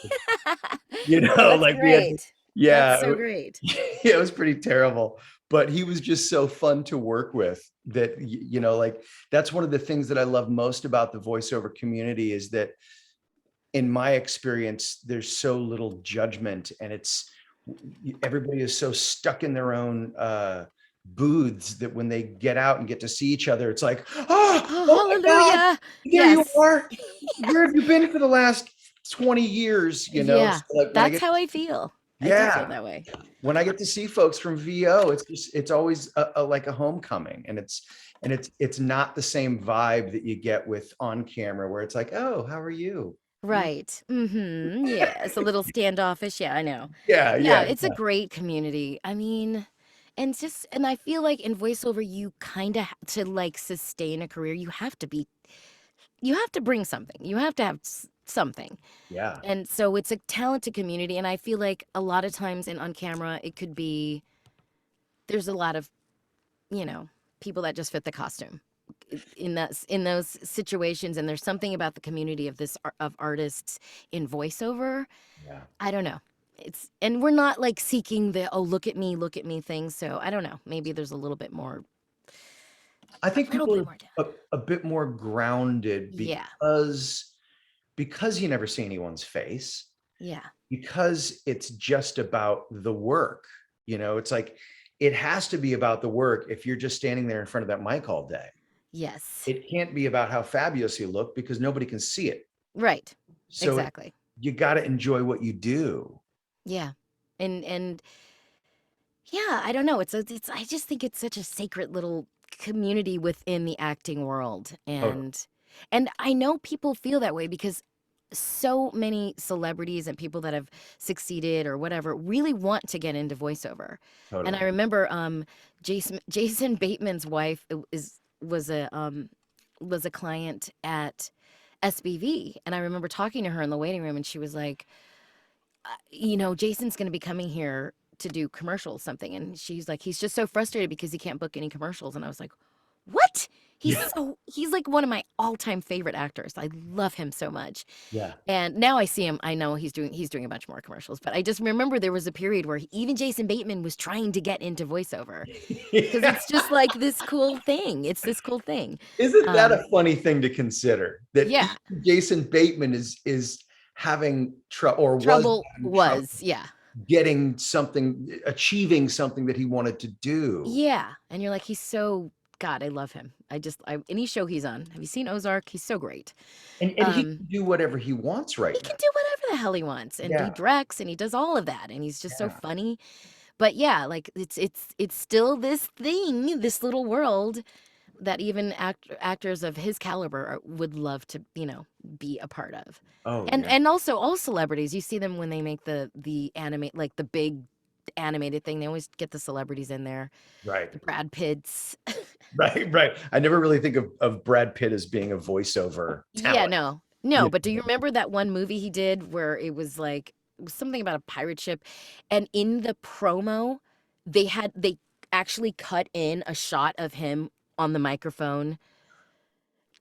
Oh, that's like we had, great. That's yeah, so great. yeah, it was pretty terrible. But he was just so fun to work with that, like that's one of the things that I love most about the voiceover community is that in my experience, there's so little judgment and everybody is so stuck in their own booths that when they get out and get to see each other, it's like, Oh, oh my God, hallelujah. there you Yes. are. Where have you been for the last 20 years? Yeah. So like when I That's get, how I feel. I do feel yeah, that way. when I get to see folks from VO, it's always like a homecoming, and it's not the same vibe that you get with on camera where it's like, oh, how are you? Right. Mm-hmm. Yeah. It's a little standoffish. Yeah, I know. Yeah, Yeah, yeah, it's a great community. I mean, and I feel like in voiceover, you kind of to like sustain a career, you have to bring something. You have to have something. yeah. And so it's a talented community. And I feel like a lot of times in on camera, it could be there's a lot of, you know, people that just fit the costume in those situations. And there's something about the community of of artists in voiceover. Yeah. I don't know. And we're not like seeking the look at me thing. So I don't know. Maybe there's a little bit more I think people down. are a bit more grounded Yeah. because you never see anyone's face, Yeah. because it's just about the work. It's like it has to be about the work if you're just standing there in front of that mic all day. Yes. It can't be about how fabulous you look because nobody can see it. Right. So Exactly. you got to enjoy what you do. Yeah. And yeah, I don't know. It's I just think it's such a sacred little community within the acting world. Totally. And I know people feel that way because so many celebrities and people that have succeeded or whatever really want to get into voiceover. And I Totally. remember Jason Bateman's wife was a client at SBV, and I remember talking to her in the waiting room and she was like, Jason's going to be coming here to do commercials something, and she's like, he's just so frustrated because he can't book any commercials. And I was like, what? Yeah. He's like one of my all-time favorite actors. I love him so much. Yeah. And now I see him, I know he's doing a bunch more commercials, but I just remember there was a period where even Jason Bateman was trying to get into voiceover because Yeah. it's just like this cool thing. It's this cool thing. Isn't that a funny thing to consider that Yeah. Jason Bateman is having trouble or was Trouble having trouble yeah. achieving something that he wanted to do. Yeah. And you're like, he's so, God, I love him. Any show he's on. Have you seen Ozark? He's so great. And he can do whatever he wants right He now. can do whatever the hell he wants and be Yeah. Drex and he does all of that. And he's just so Yeah. funny. But yeah, like it's still this thing, this little world that even actors of his caliber would love to, be a part of. Oh And yeah. and also all celebrities, you see them when they make the animate like the big animated thing. They always get the celebrities in there, Right. the Brad Pitts. Right. Right. I never really think of Brad Pitt as being a voiceover Yeah, talent. no. Yeah. No, but do you remember that one movie he did where it was something about a pirate ship, and in the promo, they actually cut in a shot of him on the microphone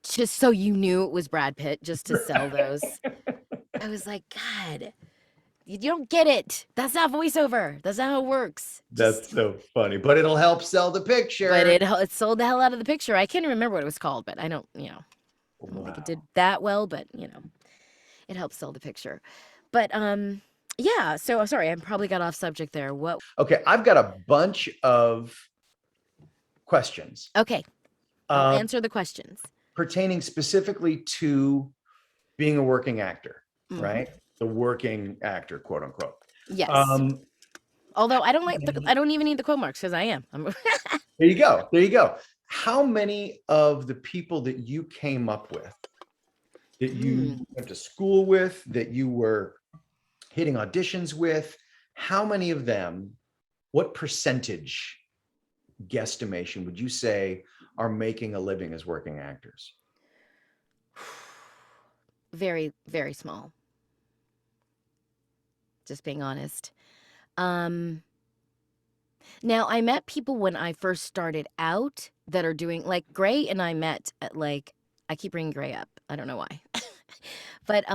just so you knew it was Brad Pitt, just to sell those. I was like, God, you don't get it. That's not voiceover. That's not how it works. That's Just so funny, but it'll help sell the but picture. it sold the hell out of the picture. I can't remember what it was called, but I don't think it did Wow. that well, but it helps sell the picture. But yeah, so sorry, I probably got off subject there. What Okay, I've got a bunch of questions Okay, I'll um, answer the questions. pertaining specifically to being a working actor, Hmm. right? The working actor, quote unquote. Yes. Um, Although I don't even need the quote marks because I am. there you go. There you go. How many of the people that you came up with, that Hmm. you went to school with, that you were hitting auditions with, how many of them, what percentage guesstimation would you say are making a living as working actors? Very, very small. Just being honest. Um, Now I met people when I first started out that are doing like Gray, and I met at I keep bringing Gray up. I don't know why. But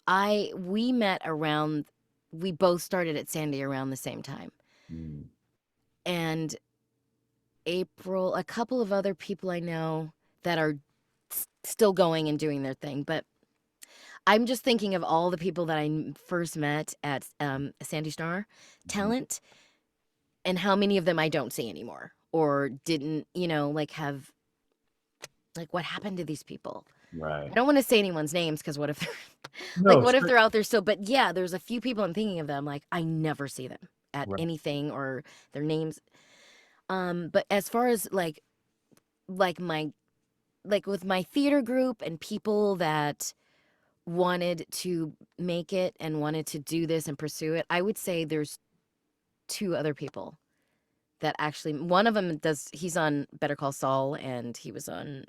I we met around we both started at Sandy around the same time. Mm. And April, a couple of other people I know that are still going and doing their thing, but I'm just thinking of all the people that first met at Sandy Star Mhm. Talent, and how many of them I don't see anymore or didn't, have what happened to these people? I Right. don't want to say anyone's names because what if they're No, what if sure. they're out there still? But yeah, there's a few people I'm thinking of them. Like I never see them at Right. anything or their names. But as far as my with my theater group and people that wanted to make it and wanted to do this and pursue it, I would say there's two other people that actually one of them he's on Better Call Saul, and he was on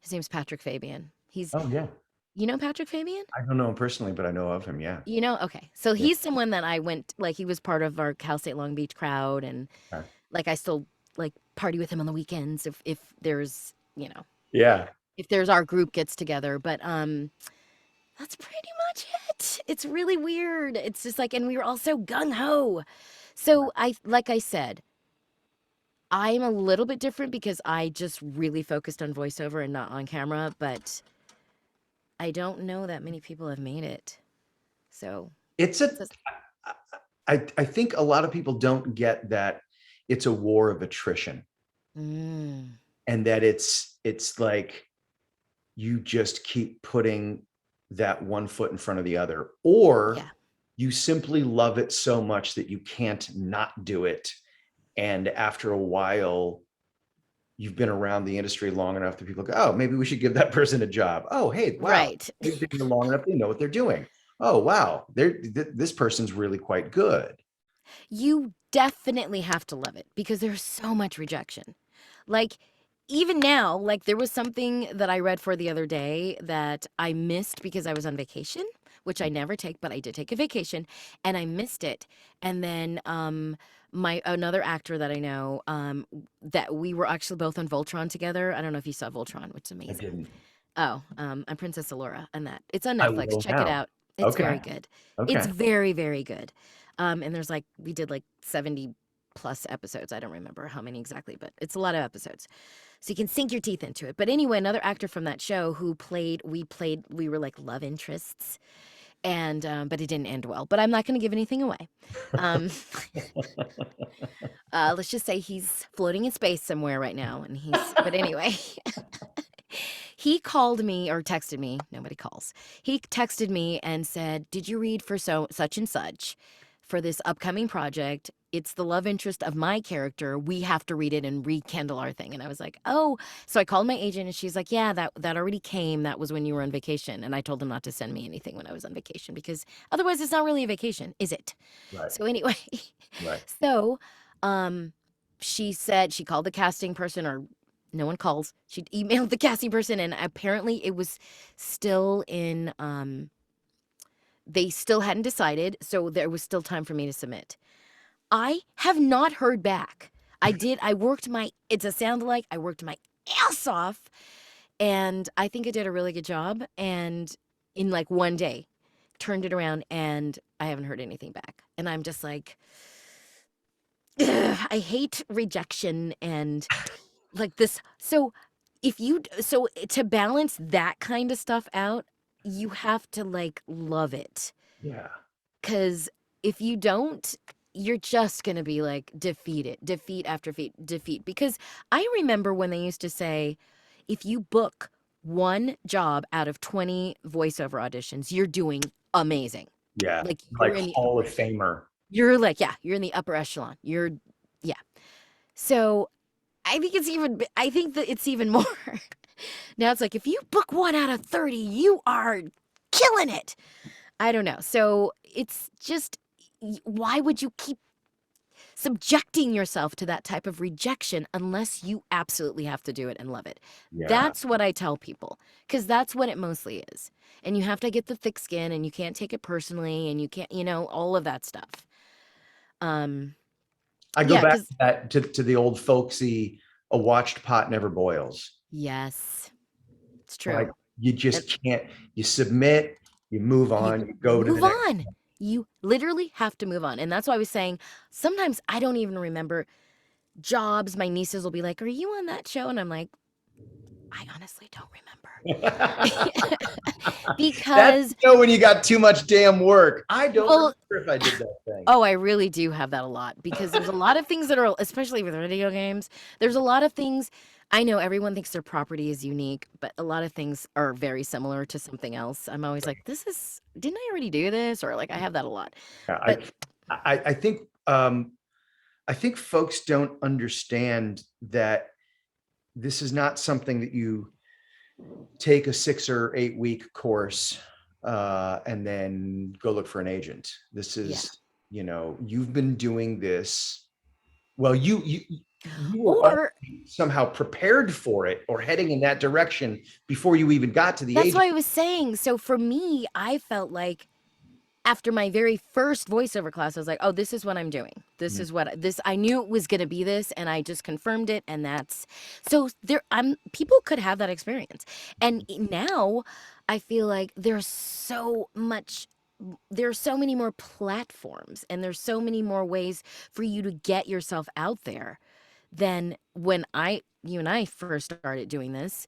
his name's Patrick Fabian. Oh, yeah. You know Patrick Fabian? I don't know him personally, but I know of him. Yeah. Okay. So Yeah. he's someone that I went he was part of our Cal State Long Beach crowd, and Okay. I still party with him on the weekends if there's, Yeah. if there's our group gets together, but that's pretty much it. It's really weird. It's just and we were all so gung ho. So like I said, I'm a little bit different because I just really focused on voiceover and not on camera, but I don't know that many people have made it. So It's a, it's just, I think a lot of people don't get that it's a war of attrition, mm, and that it's like you just keep putting that one foot in front of the other, or yeah, you simply love it so much that you can't not do it. And after a while, you've been around the industry long enough that people go, oh, maybe we should give that person a job. Oh, hey, wow, right. they've been here long enough, they know what they're doing. Oh, wow, this person's really quite good. You definitely have to love it because there's so much rejection. Like, even now, there was something that I read for the other day that I missed because I was on vacation, which I never take, but I did take a vacation and I missed it. And then my another actor that I know, that we were actually both on Voltron together. I don't know if you saw Voltron, which is I amazing. didn't. Oh, I'm Princess Allura, and that it's on I Netflix. will Check it now. out. It's Okay. very good. It's Okay. very, very good. And there's we did 70 plus episodes. I don't remember how many exactly, but it's a lot of episodes. So you can sink your teeth into it. But anyway, another actor from that show who we were like love interests, and but it didn't end well. But I'm not going to give anything away. Um, let's just say he's floating in space somewhere right now, and but anyway. He called me or texted me. Nobody calls. He texted me and said, "Did you read for such and such for this upcoming project. It's the love interest of my character. We have to read it and rekindle our thing. And I was like, oh. So I called my agent and she's like, yeah, that already came. That was when you were on vacation. And I told them not to send me anything when I was on vacation because otherwise it's not really a vacation, is it? Right. So anyway, Right. so she said she called the casting person, or no one calls. She emailed the casting person, and apparently it was still in they still hadn't decided, so there was still time for me to submit. I have not heard back. I worked my, it's a sound alike. I worked my ass off, and I think I did a really good job. And in like one day, turned it around, and I haven't heard anything back. And I'm just like, I hate rejection and like this. So so to balance that kind of stuff out, you have to like love it. Yeah. Because if you don't, you're just going to be like defeat after defeat. Because I remember when they used to say, if you book one job out of 20 voiceover auditions, you're doing amazing. Yeah. Like Like you're in the Hall of Famer. you're like, yeah, you're in the upper echelon. Yeah. So I think that it's even more. Now it's like, if you book one out of 30, you are killing it. I don't know. So it's just, why would you keep subjecting yourself to that type of rejection unless you absolutely have to do it and love it? Yeah. That's what I tell people, because that's what it mostly is. And you have to get the thick skin, and you can't take it personally, and you can't, all of that stuff. I go Yeah, back 'cause to that to the old folksy, a watched pot never boils. yes, it's Like true. you just can't, you submit, you move on, you go to the Move next. on. You literally have to move on. And that's why I was saying sometimes I don't even remember jobs. My nieces will be like, "Are you on that show?" And I'm like, I honestly don't remember. That's Because, when you got too much damn work. I don't well, remember if I did that thing. oh, I really do have that a lot, because there's a lot of things that are, especially with video games, there's a lot of things. I know everyone thinks their property is unique, but a lot of things are very similar to something else. I'm always like, didn't I already do this? Or like, I have that a lot. Yeah, But I think folks don't understand that this is not something that you take a 6 or 8 week course and then go look for an agent. This is, you've been doing this. Well, you were or somehow prepared for it or heading in that direction before you even got to the that's agent. why I was saying. So for me, I felt like after my very first voiceover class, I was like, oh, this is what I'm doing. This Mhm. is what I knew it was going to be this. And I just confirmed it. And that's, so people could have that experience. And now I feel like there's so many more platforms, and there's so many more ways for you to get yourself out there than when you and I first started doing this.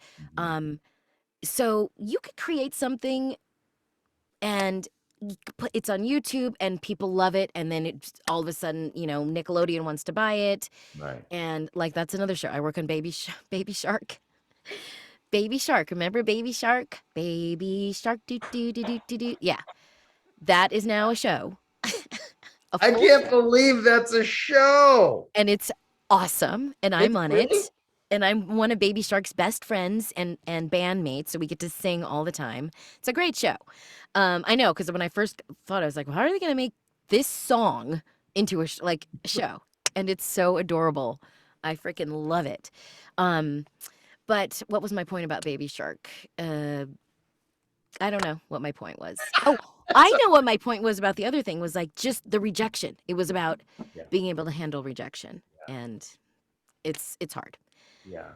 So you could create something, and it's on YouTube, and people love it, and then it's all of a sudden, Nickelodeon wants to buy it, Right. and like that's another show. I work on Baby Shark. Baby Shark, remember Baby Shark? Baby Shark, do do do do do do. Yeah, that is now a show. I can't believe that's a show. And it's awesome, and I'm on it. And I'm one of Baby Shark's best friends and bandmates, so we get to sing all the time. It's a great show. I know, because when I first thought, I was like, well, how are they going to make this song into a show? And it's so adorable. I freaking love it. But what was my point about Baby Shark? I don't know what my point was. Oh, I know what my point was about the other thing, was like just the rejection. It was about being able to handle rejection, and it's hard. Yeah.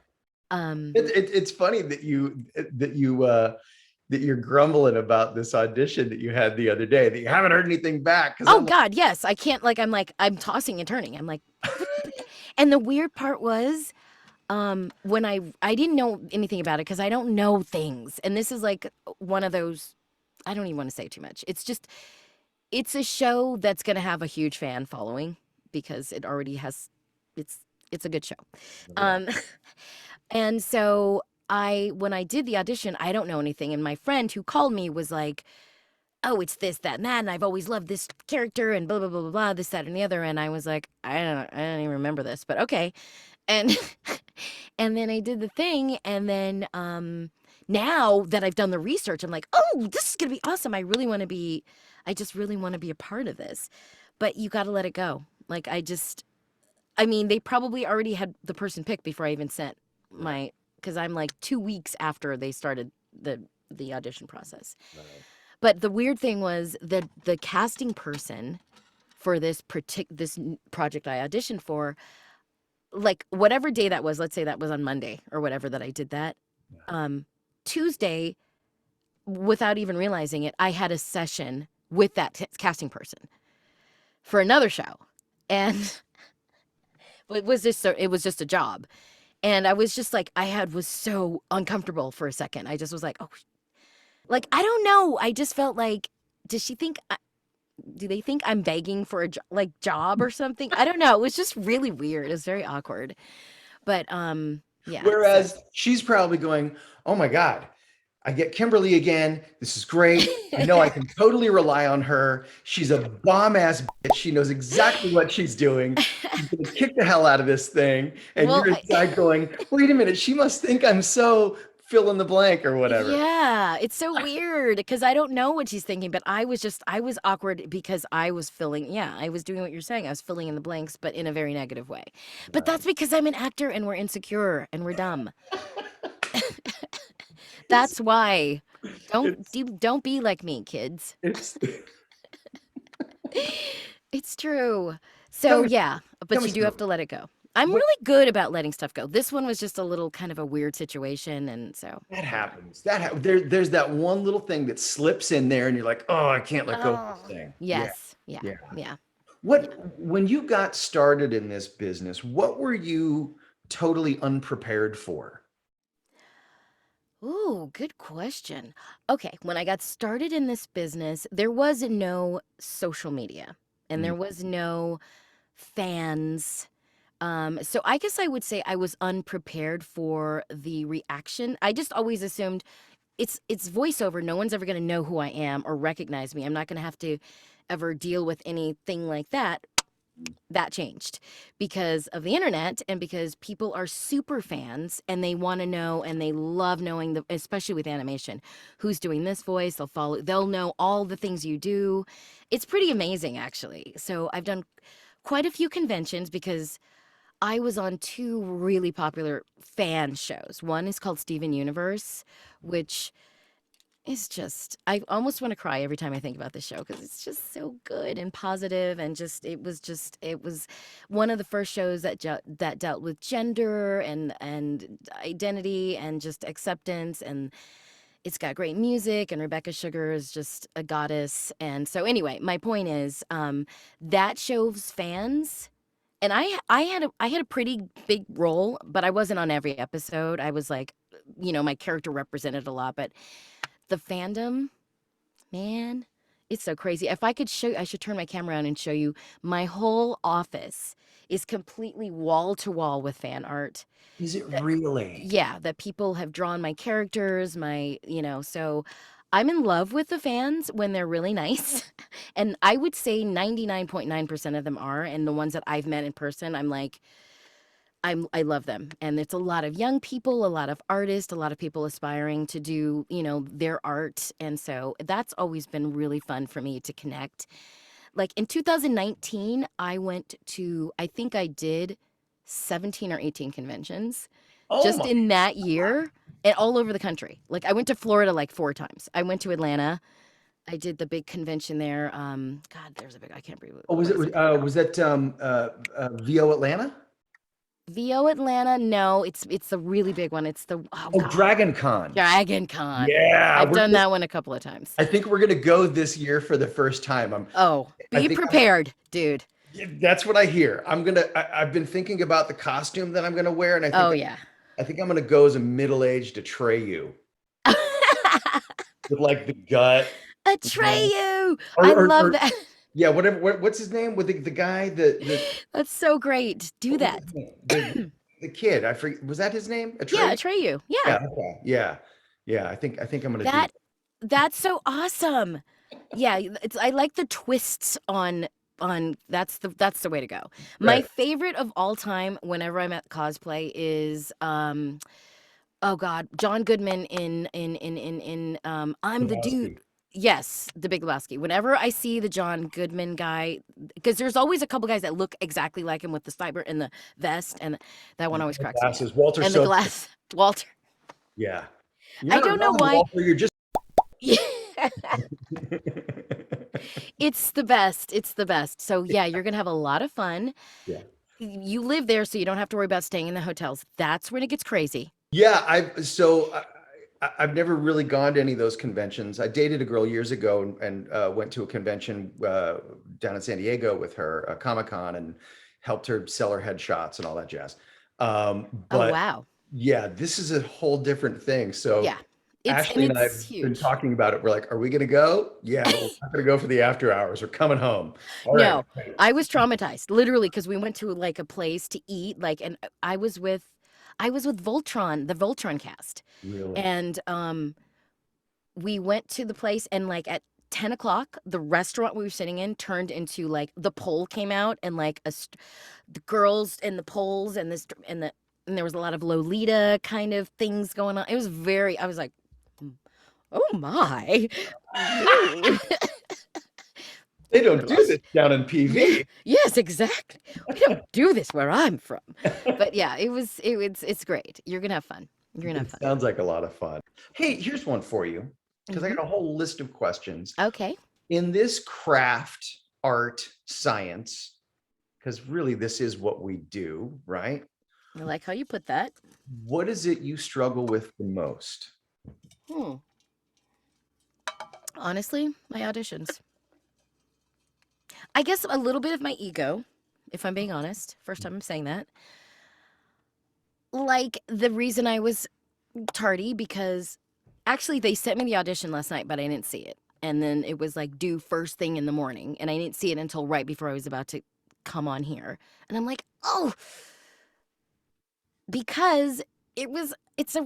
Um, It's funny that you're grumbling about this audition that you had the other day, that you haven't heard anything back. oh God, yes. I can't, I'm tossing and turning. I'm like, and the weird part was, when I didn't know anything about it, because I don't know things. And this is like one of those, I don't even want to say too much. It's just, it's a show that's going to have a huge fan following, because it already has, it's a good show. And so when I did the audition, I don't know anything. And my friend who called me was like, oh, it's this, that, and that, and I've always loved this character, and blah blah blah blah blah, this, that, and the other. And I was like, I don't even remember this, but okay. And and then I did the thing, and then now that I've done the research, I'm like, oh, this is gonna be awesome. I just really want to be a part of this. But you got to let it go. Like I mean, they probably already had the person picked before I even sent my, because I'm like 2 weeks after they started the audition process. Right. But the weird thing was that the casting person for this project I auditioned for, like whatever day that was, let's say that was on Monday or whatever that I did that, Tuesday, without even realizing it, I had a session with that casting person for another show. And it was just a job. And I was just like, was so uncomfortable for a second. I just was like, oh, like, I don't know. I just felt like, does she think, do they think I'm begging for a job or something? I don't know. It was just really weird. It was very awkward. But yeah. Whereas she's probably going, oh my God, I get Kimberly again. This is great. I know I can totally rely on her. She's a bomb ass bitch. She knows exactly what she's doing. She's gonna kick the hell out of this thing. And Well, you're inside going, wait a minute, she must think I'm so fill in the blank or whatever. Yeah, it's so weird because I don't know what she's thinking, but I was awkward because I was I was doing what you're saying. I was filling in the blanks, but in a very negative way. But that's because I'm an actor and we're insecure and we're dumb. That's why. Don't be like me, kids. It's true. So yeah, but you do have to let it go. I'm really good about letting stuff go. This one was just a little kind of a weird situation, and so that happens. There's that one little thing that slips in there, and you're like, oh, I can't let go of this thing. Yes, yeah. When you got started in this business, what were you totally unprepared for? Ooh, good question. Okay, when I got started in this business, there was no social media, and there was no fans. So I guess I would say I was unprepared for the reaction. I just always assumed it's voiceover. No one's ever going to know who I am or recognize me. I'm not going to have to ever deal with anything like that. That changed because of the internet and because people are super fans and they want to know and they love knowing, especially with animation, who's doing this voice. They'll know all the things you do. It's pretty amazing, actually. So I've done quite a few conventions because I was on 2 really popular fan shows. One is called Steven Universe, which is just, I almost want to cry every time I think about this show because it's just so good and positive and it was one of the first shows that dealt with gender and identity and just acceptance, and it's got great music, and Rebecca Sugar is just a goddess. And so anyway, my point is that show's fans. And I had a pretty big role, but I wasn't on every episode. I was like, my character represented a lot, but the fandom, man, it's so crazy. If I could I should turn my camera on and show you. My whole office is completely wall to wall with fan art. Is it really? Yeah, that people have drawn my characters, so I'm in love with the fans when they're really nice. And I would say 99.9% of them are. And the ones that I've met in person, I'm like, I love them. And it's a lot of young people, a lot of artists, a lot of people aspiring to do, their art. And so that's always been really fun for me to connect. Like in 2019, I think I did 17 or 18 conventions in that year and all over the country. Like I went to Florida like 4 times. I went to Atlanta. I did the big convention there. God, there's a big, I can't breathe. Oh, was that VO Atlanta? VO Atlanta? No, it's the really big one. It's the Dragon Con. Dragon Con. Yeah, I've done that one a couple of times. I think we're gonna go this year for the first time. Be prepared, dude. That's what I hear. I've been thinking about the costume that I'm gonna wear, and I think I'm gonna go as a middle-aged Atreyu. With like the gut. Atreyu! I love that. Yeah, whatever. What's his name? With the guy That's so great. Do that. The kid. I forget. Was that his name? Atreyu? Yeah, Atreyu. Yeah. Yeah. Okay. Yeah. I think I'm gonna do that. That's so awesome. Yeah, I like the twists on that's the way to go. My Right. favorite of all time whenever I'm at cosplay is oh God, John Goodman in I'm the dude. Lebowski. Yes, the Big Lebowski. Whenever I see the John Goodman guy, because there's always a couple guys that look exactly like him with the cyber and the vest, and that one always The cracks me up. glasses. Walter And the Soap. glass, Walter. Yeah. You're I not don't know wrong, why. Walter. You're just. It's the best. It's the best. So yeah, you're gonna have a lot of fun. Yeah. You live there, so you don't have to worry about staying in the hotels. That's when it gets crazy. Yeah, I've never really gone to any of those conventions. I dated a girl years ago and went to a convention down in San Diego with her, a Comic-Con, and helped her sell her headshots and all that jazz. Oh But wow. yeah, this is a whole different thing. So Yeah. Ashley and I It's have been huge. talking about it. We're like, are we going to go? Yeah, but we're not going to go for the after hours. We're coming home. All right. No, I was traumatized, literally, because we went to like a place to eat, like, and I was with Voltron, the Voltron cast, Really? and we went to the place, and like at 10 o'clock, the restaurant we were sitting in turned into like the pole came out, and like the girls and the poles and this and there was a lot of Lolita kind of things going on. It was very. I was like, "Mm, oh my, ooh." They don't But do also, this down in yeah, PV. yes, exactly. We don't do this where I'm from. But yeah, it's great. You're gonna have fun. You're gonna have It fun. sounds like a lot of fun. Hey, here's one for you because I Hmm. got a whole list of questions. Okay. In this craft, art, science, because really this is what we do, right? I like how you put that. What is it you struggle with the most? Hmm. Honestly, my auditions. I guess a little bit of my ego, if I'm being honest. First time I'm saying that. Like the reason I was tardy because actually they sent me the audition last night, but I didn't see it. And then it was like due first thing in the morning, and I didn't see it until right before I was about to come on here. And I'm like, oh, because it's a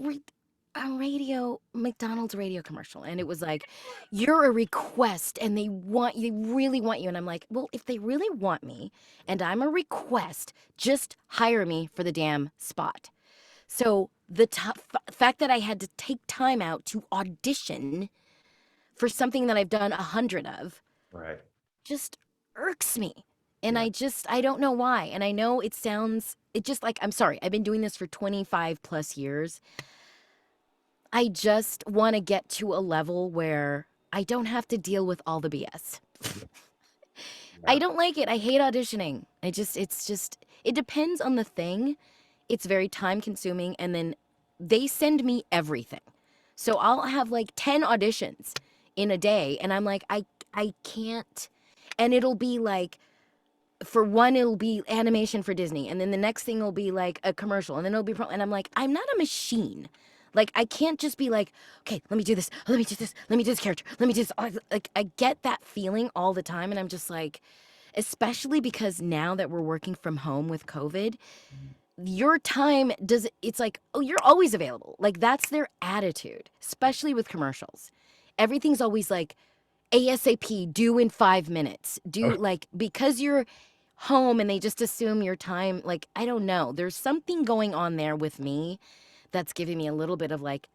radio McDonald's radio commercial, and it was like you're a request and they really want you, and I'm like, well, if they really want me and I'm a request, just hire me for the damn spot. So the fact that I had to take time out to audition for something that I've done 100 of Right. just irks me. And Yeah. I don't know why. And I know it just like, I'm sorry, I've been doing this for 25 plus years. I just want to get to a level where I don't have to deal with all the BS. I Yeah. don't like it. I hate auditioning. It depends on the thing. It's very time consuming. And then they send me everything. So I'll have like 10 auditions in a day. And I'm like, I can't. And it'll be like, for one, it'll be animation for Disney, and then the next thing will be like a commercial, and then it'll be and I'm like, I'm not a machine. Like I can't just be like, okay, let me do this, let me do this, let me do this character, let me do this. Like I get that feeling all the time, and I'm just like, especially because now that we're working from home with COVID, your time does it's like, oh, you're always available. Like that's their attitude, especially with commercials. Everything's always like ASAP, due in 5 minutes. Oh, Do like because you're home and they just assume your time. Like, I don't know. There's something going on there with me that's giving me a little bit of like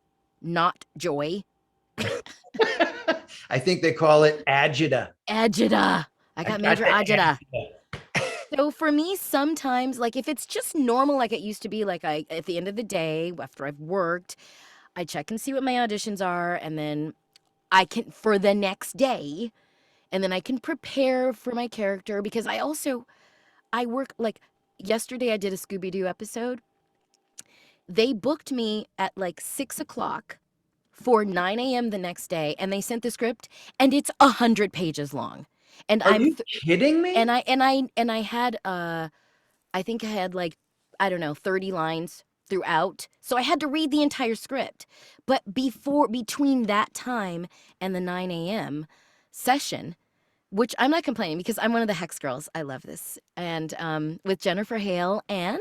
not joy. I think they call it agita. Agita. I I got got major the agita. agita. So for me, sometimes, like if it's just normal, like it used to be, like I at the end of the day after I've worked, I check and see what my auditions are, and then I can for the next day, and then I can prepare for my character because I work like yesterday I did a Scooby Doo episode. They booked me at like 6 o'clock for 9 a.m. the next day, and they sent the script, and it's 100 pages long. And Are you kidding me? and I had I think I had like I don't know 30 lines throughout, so I had to read the entire script. But between that time and the 9 a.m. session, which I'm not complaining because I'm one of the Hex girls. I love this. And with Jennifer Hale and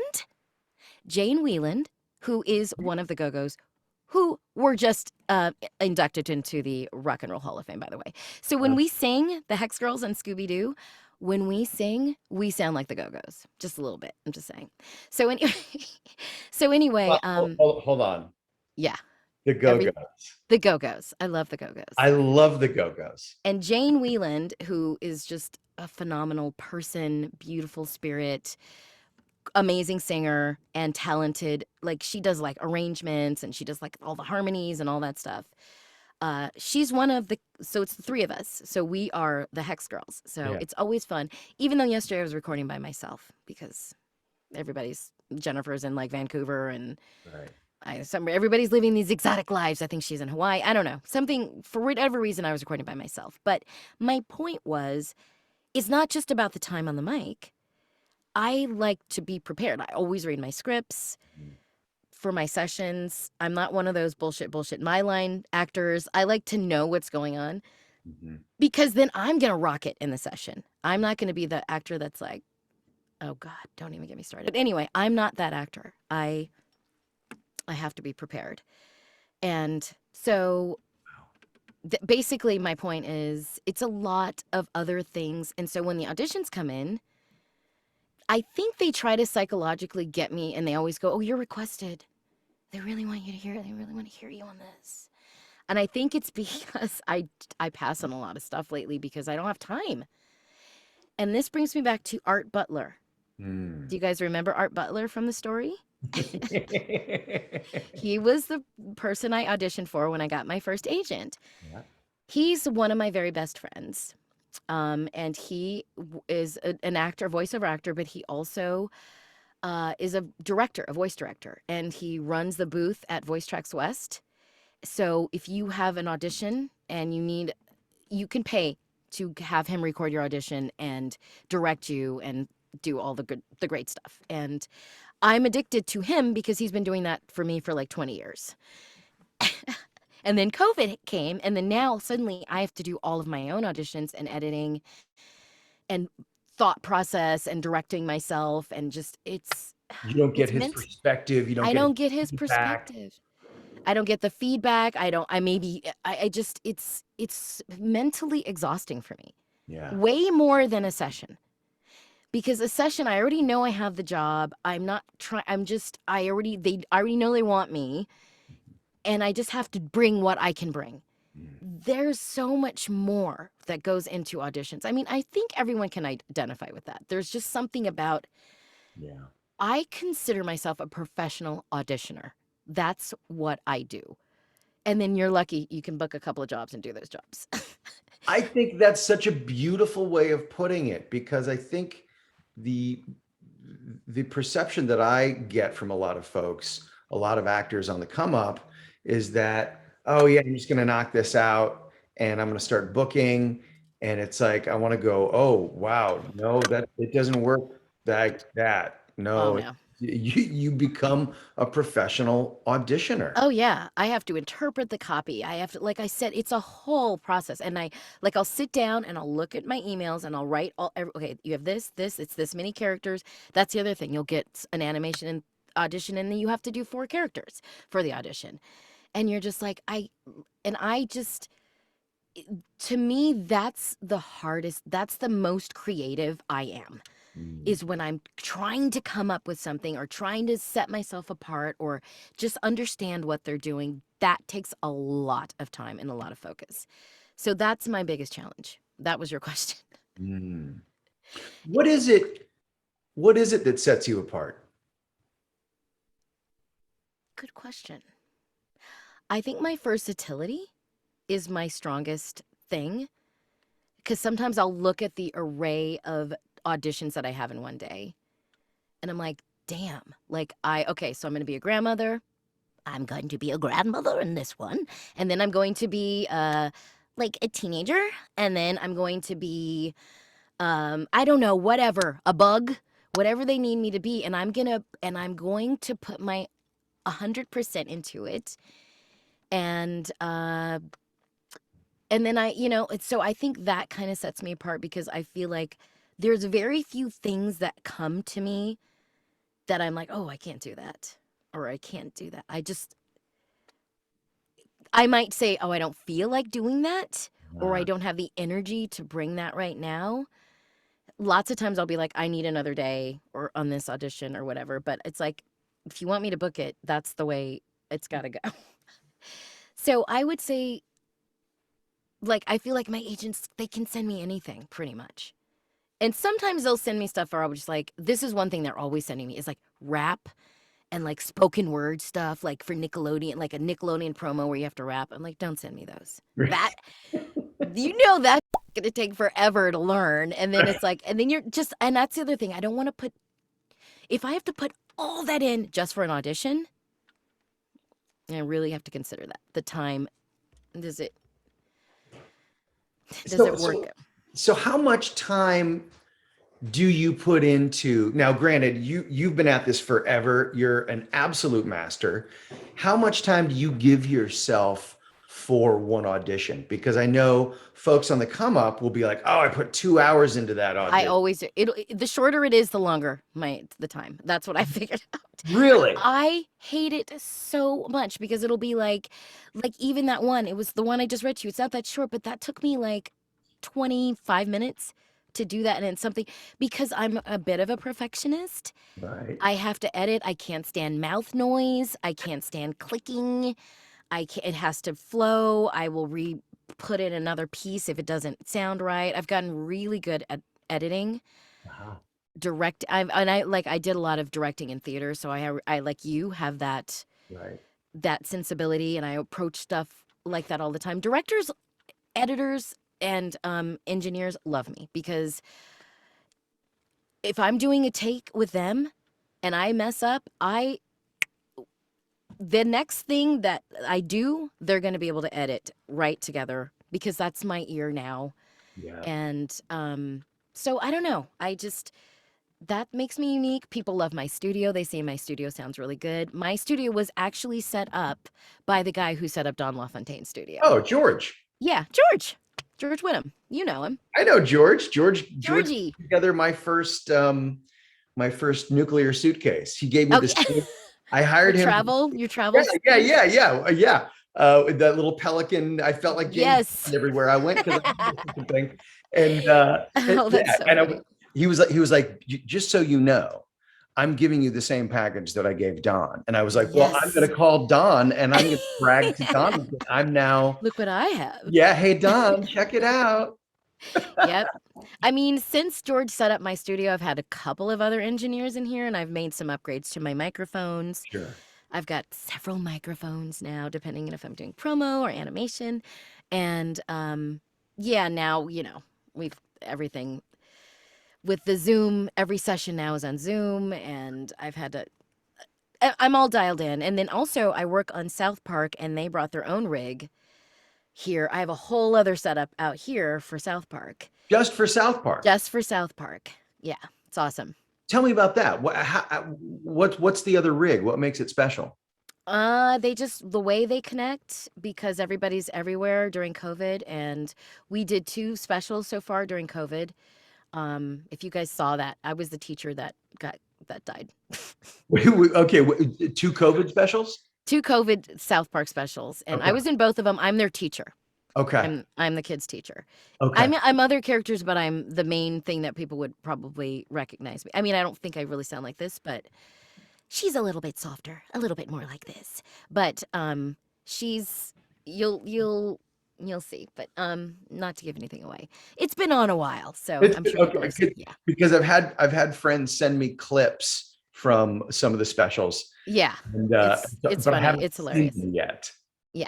Jane Wieland, who is one of the Go-Go's who were just inducted into the Rock and Roll Hall of Fame, by the way. So when we sing, the Hex Girls and Scooby Doo, when we sing, we sound like the Go-Go's, just a little bit. I'm just saying. So anyway, so anyway, Hold on. yeah, The Go-Go's. the Go-Go's. I love the Go-Go's. I love the Go-Go's. And Jane Wieland, who is just a phenomenal person, beautiful spirit, amazing singer and talented. Like she does like arrangements and she does like all the harmonies and all that stuff. She's one of the, so it's the three of us. So we are the Hex Girls. So Yeah. it's always fun. Even though yesterday I was recording by myself because Jennifer's in like Vancouver and everybody's living these exotic lives. I think she's in Hawaii. I don't know. Something, for whatever reason, I was recording by myself. But my point was, it's not just about the time on the mic. I like to be prepared. I always read my scripts for my sessions. I'm not one of those bullshit my line actors. I like to know what's going on because then I'm going to rock it in the session. I'm not going to be the actor that's like, oh God, don't even get me started. But anyway, I'm not that actor. I have to be prepared. And so basically my point is it's a lot of other things. And so when the auditions come in, I think they try to psychologically get me and they always go, oh, you're requested. They really want you to hear it. They really want to hear you on this. And I think it's because I pass on a lot of stuff lately because I don't have time. And this brings me back to Art Butler. Do you guys remember Art Butler from the story? He was the person I auditioned for when I got my first agent. Yeah. He's one of my very best friends. And he is an actor, voiceover actor, but he also is a director, a voice director, and he runs the booth at Voice Tracks West. So if you have an audition and you can pay to have him record your audition and direct you and do all the great stuff. And I'm addicted to him because he's been doing that for me for like 20 years. And then COVID came, and then now suddenly I have to do all of my own auditions and editing and thought process and directing myself, and just you don't get his perspective. I don't get his perspective. I don't get the feedback. It's mentally exhausting for me. Yeah. Way more than a session. Because a session, I already know I have the job. I'm not trying, I already know they want me. And I just have to bring what I can bring. There's so much more that goes into auditions. I mean, I think everyone can identify with that. There's just something about, I consider myself a professional auditioner. That's what I do. And then you're lucky you can book a couple of jobs and do those jobs. I think that's such a beautiful way of putting it, because I think the perception that I get from a lot of folks, a lot of actors on the come up, is that, oh yeah, I'm just going to knock this out and I'm going to start booking. And it's like, I want to go, oh, wow, no, that it doesn't work like that. No, you become a professional auditioner. Oh yeah. I have to interpret the copy. I have to, like I said, it's a whole process. And I'll sit down and I'll look at my emails and I'll write okay, you have this, it's this many characters. That's the other thing. You'll get an animation and audition and then you have to do 4 characters for the audition. And you're just like, to me, that's the hardest, that's the most creative I am, is when I'm trying to come up with something or trying to set myself apart or just understand what they're doing. That takes a lot of time and a lot of focus. So that's my biggest challenge. That was your question. What is it that sets you apart? Good question. I think my versatility is my strongest thing, because sometimes I'll look at the array of auditions that I have in one day and I'm like, damn, like so I'm going to be a grandmother. I'm going to be a grandmother in this one. And then I'm going to be like a teenager. And then I'm going to be, I don't know, whatever, a bug, whatever they need me to be. And I'm going to put my 100% into it. And then so I think that kind of sets me apart, because I feel like there's very few things that come to me that I'm like, oh, I can't do that, or I can't do that. I might say, oh, I don't feel like doing that, or I Uh, don't have the energy to bring that right now. Lots of times I'll be like, I need another day or on this audition or whatever. But it's like, if you want me to book it, that's the way it's got to go. So I would say, like, I feel like my agents, they can send me anything pretty much. And sometimes they'll send me stuff where I'll just like, this is one thing they're always sending me is like rap and like spoken word stuff, like for Nickelodeon, like a Nickelodeon promo where you have to rap. I'm like, don't send me those. That, that's going to take forever to learn. And then it's like, and then you're just, and that's the other thing. I don't want to put, if I have to put all that in just for an audition, I really have to consider that. The time, does it so, work? so how much time do you put into, now granted you've been at this forever, you're an absolute master, how much time do you give yourself for one audition? Because I know folks on the come up will be like, oh, I put 2 hours into that I audition. always, the shorter it is, the longer the time. That's what I figured out. Really? I hate it so much because it'll be like even that one, it was the one I just read to you. It's not that short, but that took me like 25 minutes to do that. And it's something, because I'm a bit of a perfectionist. Right. I have to edit. I can't stand mouth noise. I can't stand clicking. It has to flow. I will put in another piece if it doesn't sound right. I've gotten really good at editing. Wow. I did a lot of directing in theater, so I like you have that Right. that sensibility, and I approach stuff like that all the time. Directors, editors, and engineers love me because if I'm doing a take with them and I mess up, the next thing that I do, they're going to be able to edit right together because that's my ear now. Yeah. And so I don't know. That makes me unique. People love my studio. They say my studio sounds really good. My studio was actually set up by the guy who set up Don LaFontaine's studio. Oh, George. Yeah, George Wynnum. You know him. I know George. George Georgie. put together my first nuclear suitcase. He gave me this. I hired him. Your travel. Yeah. That little pelican. I felt like James everywhere I went because thing. And he was like, just so you know, I'm giving you the same package that I gave Don. And I was like, well, I'm going to call Don and I'm going to brag to Don. I'm now. Look what I have. Yeah. Hey, Don, check it out. Yep. I mean, since George set up my studio, I've had a couple of other engineers in here and I've made some upgrades to my microphones. Sure. I've got several microphones now, depending on if I'm doing promo or animation. And now, we've everything with the Zoom. Every session now is on Zoom and I'm all dialed in. And then also I work on South Park and they brought their own rig here. I have a whole other setup out here for South Park. Just for South Park? Just for South Park. Yeah, it's awesome. Tell me about that. What's the other rig? What makes it special? The way they connect, because everybody's everywhere during COVID, and we did 2 specials so far during COVID. If you guys saw that, I was the teacher that died. Okay, 2 COVID specials? 2 COVID South Park specials, and I was in both of them. I'm their teacher. Okay. I'm the kids' teacher. Okay. I'm other characters, but I'm the main thing that people would probably recognize me. I mean, I don't think I really sound like this, but she's a little bit softer, a little bit more like this. But you'll see. But not to give anything away. It's been on a while, so I'm sure people have seen, yeah. Because I've had friends send me clips from some of the specials. Yeah. And, it's funny. It's hilarious. Yet. Yeah.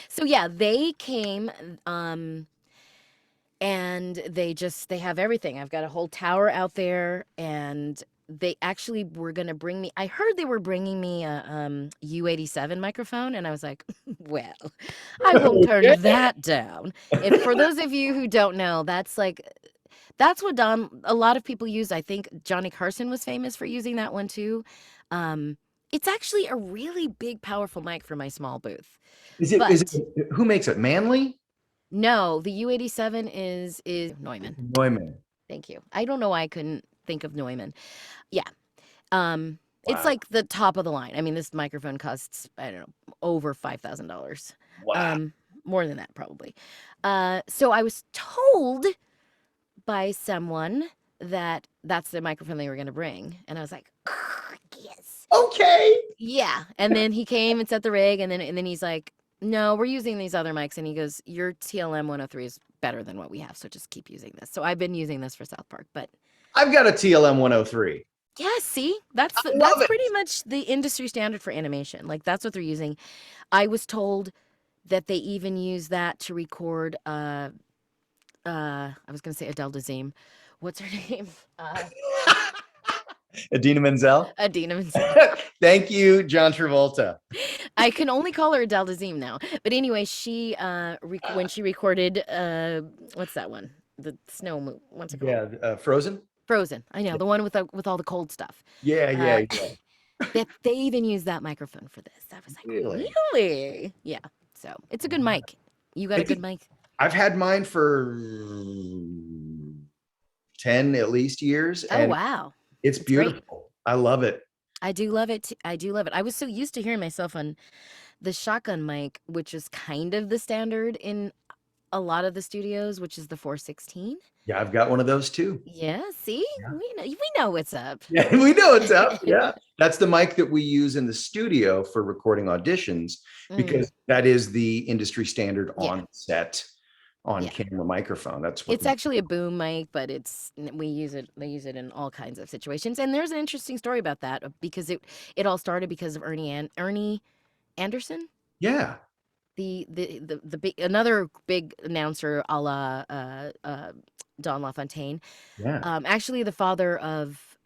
So yeah, they came and they have everything. I've got a whole tower out there and they actually were going to bring me, I heard they were bringing me a U87 microphone and I was like, well, I won't turn that down. And for those of you who don't know, that's what a lot of people use. I think Johnny Carson was famous for using that one too. It's actually a really big, powerful mic for my small booth. Is it who makes it? Manley? No, the U87 is Neumann. Neumann. Thank you. I don't know why I couldn't think of Neumann. Yeah. It's Wow. like the top of the line. I mean, this microphone costs, I don't know, over $5,000. Wow. More than that probably. So I was told by someone that that's the microphone they were going to bring, and I was like, yes, Okay. yeah. And then he came and set the rig, and then he's like, no, we're using these other mics, and he goes, your TLM 103 is better than what we have, so just keep using this. So I've been using this for South Park, but I've got a TLM 103. yeah, see, I that's love it. pretty much the industry standard for animation. Like that's what they're using. I was told that they even use that to record I was gonna say Adele Dazeem. What's her name? Adina Menzel. Adina Menzel. Thank you, John Travolta. I can only call her Adele Dazeem now. But anyway, she when she recorded what's that one? The snow movie. What's it called? Yeah, Frozen. Frozen. I know, the one with all the cold stuff. Yeah, Uh, yeah, yeah. that they even use that microphone for this. I was like, Really? really? Yeah. So it's a good mic. You got I a good think mic? I've had mine for 10 at least years, Oh and wow. it's It's great. beautiful. I love it. I do love it. I do love it. I was so used to hearing myself on the shotgun mic, which is kind of the standard in a lot of the studios, which is the 416. Yeah, I've got one of those too. Yeah, see? Yeah. We know what's up. Yeah, we know it's up. Yeah. That's the mic that we use in the studio for recording auditions Mm, because that is the industry standard yeah. on set on Yeah. camera microphone. That's what It's actually a boom mic, but we use it they use it in all kinds of situations. And there's an interesting story about that because it all started because of Ernie Anderson, yeah. the big another big announcer a la Don LaFontaine. Yeah. Actually the father of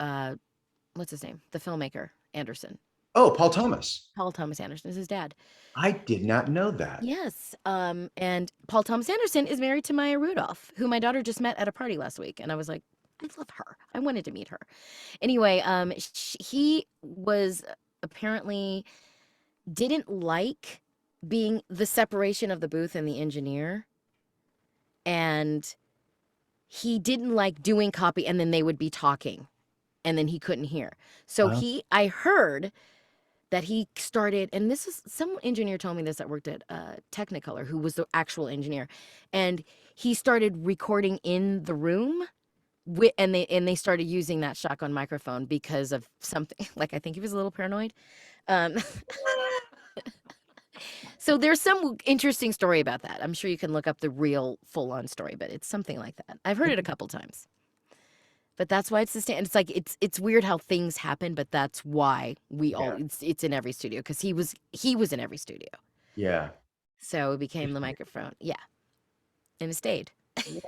what's his name? The filmmaker Anderson. Oh, Paul Thomas. Paul Thomas Anderson is his dad. I did not know that. Yes. And Paul Thomas Anderson is married to Maya Rudolph, who my daughter just met at a party last week. And I was like, I love her. I wanted to meet her. Anyway, he was apparently didn't like being the separation of the booth and the engineer. And he didn't like doing copy and then they would be talking and then he couldn't hear. So Uh, I heard that he started, and this is some engineer told me this that worked at Technicolor, who was the actual engineer, and he started recording in the room, and they started using that shotgun microphone because of something. Like I think he was a little paranoid. Um, so there's some interesting story about that. I'm sure you can look up the real full-on story, but it's something like that. I've heard it a couple times. But that's why it's the stand. It's like it's weird how things happen, but that's why we all yeah. it's in every studio because he was in every studio, Yeah. so it became the microphone. Yeah, and it stayed.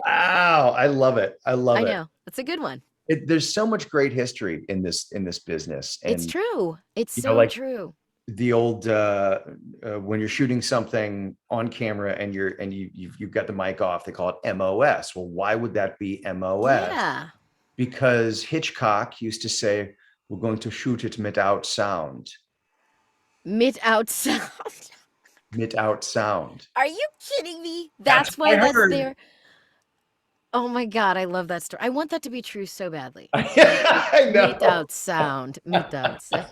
Wow. I love it. I love I it. know it's a good one. There's so much great history in this business. It's And true. It's you know, so like true. the old when you're shooting something on camera and you've got the mic off, they call it MOS. Well, why would that be MOS? Yeah, Because Hitchcock used to say, we're going to shoot it without sound. mid-out sound. Without sound. Are you kidding me? That's That's what why I that's heard. there. Oh my god, I love that story. I want that to be true so badly. I know. Mid-out sound. Mid-out sound.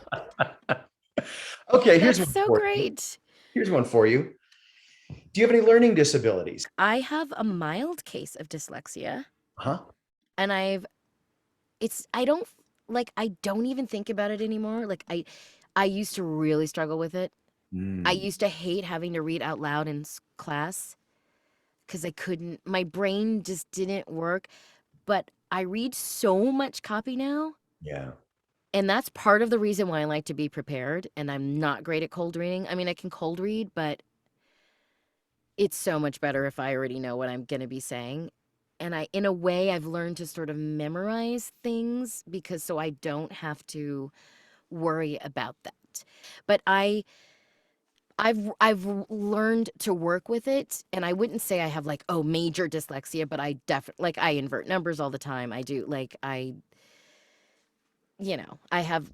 Okay, here's That's one so for you. great. Here's one for you. Do you have any learning disabilities? I have a mild case of dyslexia, Huh? and I don't like I don't even think about it anymore. Like I used to really struggle with it. I Mm, used to hate having to read out loud in class because I couldn't. My brain just didn't work. But I read so much copy now, yeah. and that's part of the reason why I like to be prepared. And I'm not great at cold reading. I mean, I can cold read, but it's so much better if I already know what I'm going to be saying. And in a way, I've learned to sort of memorize things because so I don't have to worry about that. But I've learned to work with it, and I wouldn't say I have like major dyslexia, but I definitely like I invert numbers all the time. I do like I have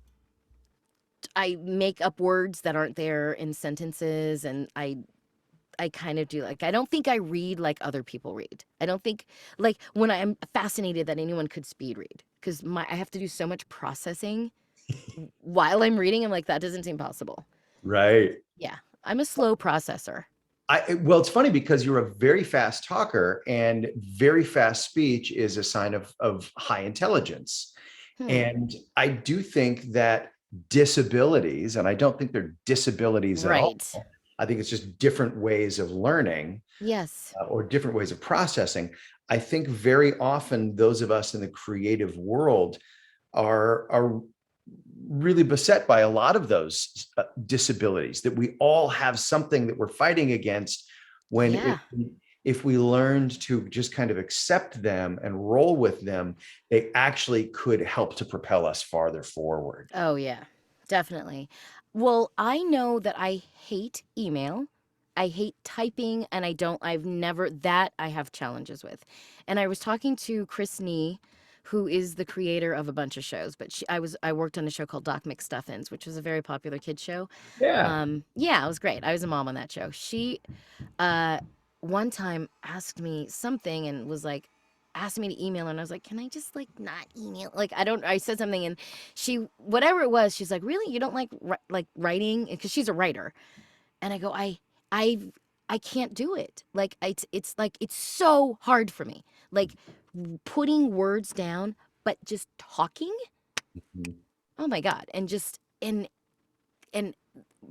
I make up words that aren't there in sentences, and I kind of do like I don't think I read like other people read. I don't think like when I'm fascinated that anyone could speed read because I have to do so much processing while I'm reading, I'm like, that doesn't seem possible. Right. Yeah, I'm a slow processor. Well, it's funny because you're a very fast talker, and very fast speech is a sign of high intelligence. Hmm. And I do think that disabilities, and I don't think they're disabilities at all. Right. I think it's just different ways of learning, Yes. or different ways of processing. I think very often those of us in the creative world are really beset by a lot of those disabilities, that we all have something that we're fighting against, when Yeah. if we learned to just kind of accept them and roll with them, they actually could help to propel us farther forward. Oh, yeah, definitely. Well, I know that I hate email. I hate typing, and I've never, that I have challenges with. And I was talking to Chris Nee, who is the creator of a bunch of shows, but I worked on a show called Doc Mcstuffins, which was a very popular kids show. Yeah. Yeah, it was great. I was a mom on that show. She, uh, one time asked me something and was like, asked me to email her, and I was like, can I just like not email? Like, I said something, and she, whatever it was, she's like, really? You don't like writing? Because she's a writer. And I go, I, I can't do it. Like, it's like, it's so hard for me. Like putting words down, but just talking. Oh my God. And just, and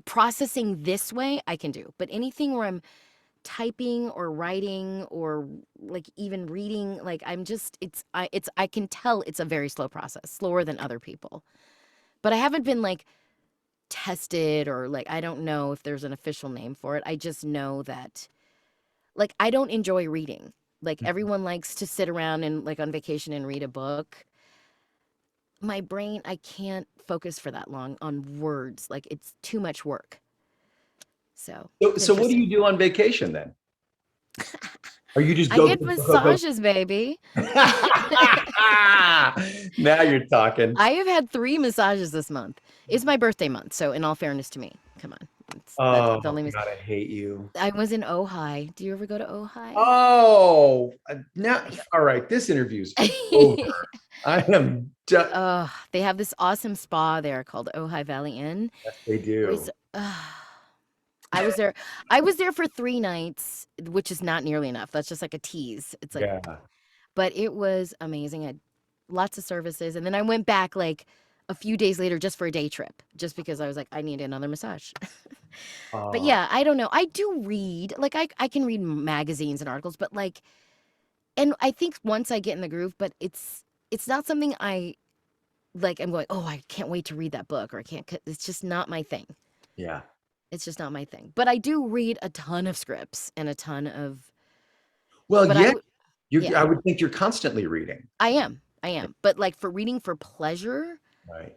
processing this way I can do, but anything where I'm typing or writing or like even reading, like I'm just, I can tell it's a very slow process, slower than other people. But I haven't been like tested, or like I don't know if there's an official name for it. I just know that like I don't enjoy reading. Like everyone likes to sit around and like on vacation and read a book. My brain, I can't focus for that long on words. Like it's too much work. So it's So what do interesting. you do on vacation then? Or you just I go, get go, go, go? massages, baby. Now you're talking. I have had 3 massages this month. It's my birthday month, so in all fairness to me, come on. That's Oh the only God, I hate you. I was in Ojai. Do you ever go to Ojai? Oh, now, all right. This interview's over. I am done. Oh, they have this awesome spa there called Ojai Valley Inn. Yes, they It was do. I was there I was there for 3 nights, which is not nearly enough. That's just like a tease. It's like, Yeah. but it was amazing. I had lots of services, and then I went back like a few days later just for a day trip, just because I was like, I need another massage. But Oh, yeah, I don't know. I do read, like I can read magazines and articles, but like, and I think once I get in the groove, but it's not something I like. I'm going, oh, I can't wait to read that book, or I can't. It's just not my thing. yeah. It's just not my thing. But I do read a ton of scripts and a ton of. Well, But I yeah. would, You, yeah, I would think you're constantly reading. I am. But like for reading for pleasure. Right.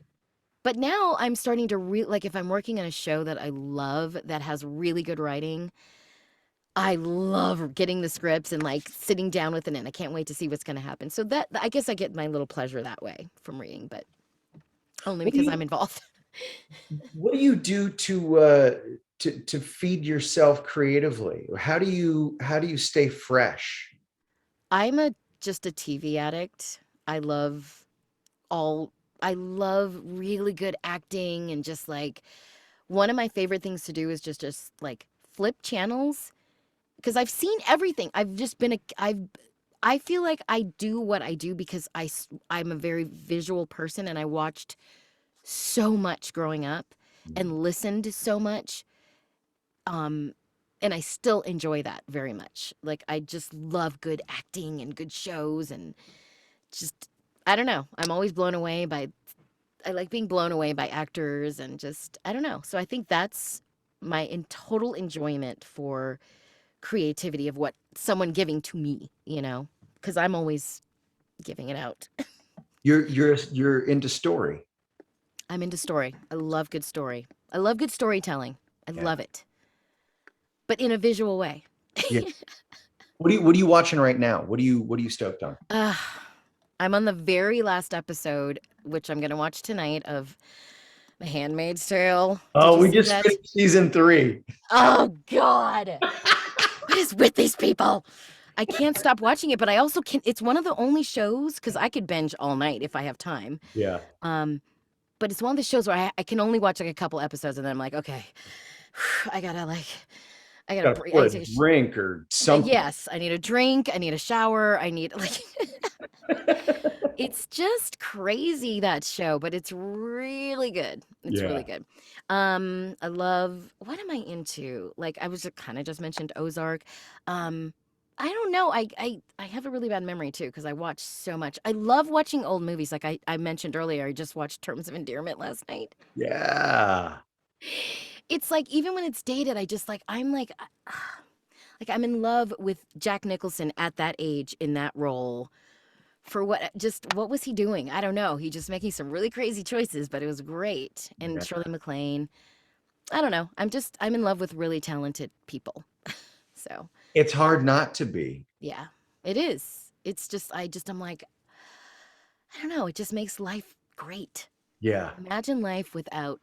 But now I'm starting to like if I'm working on a show that I love that has really good writing, I love getting the scripts and like sitting down with it, and I can't wait to see what's going to happen. So that I guess I get my little pleasure that way from reading, but only What do because you I'm involved. What do you do to feed yourself creatively? How do you stay fresh? I'm a just a TV addict. I love all I love really good acting, and just like one of my favorite things to do is just like flip channels, because I've seen everything. I've just been a I feel like I do what I do because I'm a very visual person, and I watched so much growing up and listened so much. Um, and I still enjoy that very much. Like I just love good acting and good shows, and just I don't know. I'm always blown away by I like being blown away by actors, and just I don't know. So I think that's my in total enjoyment for creativity of what someone giving to me, because I'm always giving it out. You're into story. I'm into story. I love good story. I love good storytelling. I Yeah. love it, but in a visual way. Yeah. What are you watching right now? What are you stoked on? uh, I'm on the very last episode, which I'm going to watch tonight, of The Handmaid's Tale. Did Oh, you we see just that? finished season 3. Oh, God. What is with these people? I can't stop watching it, but I also can. It's one of the only shows, because I could binge all night if I have time. Yeah. Um, but it's one of the shows where I can only watch like a couple episodes and then I'm like, okay, I gotta Gotta breathe. pour a drink or something. Yes, I need a drink. I need a shower. I need like it's just crazy that show, but it's really good. It's really good. I love what am I into? Like I was kind of just mentioned Ozark. I don't know. I have a really bad memory too because I watch so much. I love watching old movies. Like I mentioned earlier, I just watched Terms of Endearment last night. Yeah. It's like even when it's dated, I just like I'm in love with Jack Nicholson at that age in that role. For what was he doing? I don't know. He just making some really crazy choices, but it was great. And Yeah. Shirley MacLaine. I don't know. I'm in love with really talented people. So It's hard not to be. yeah, it is. It's just I'm like, I don't know. It just makes life great. Yeah. Imagine life without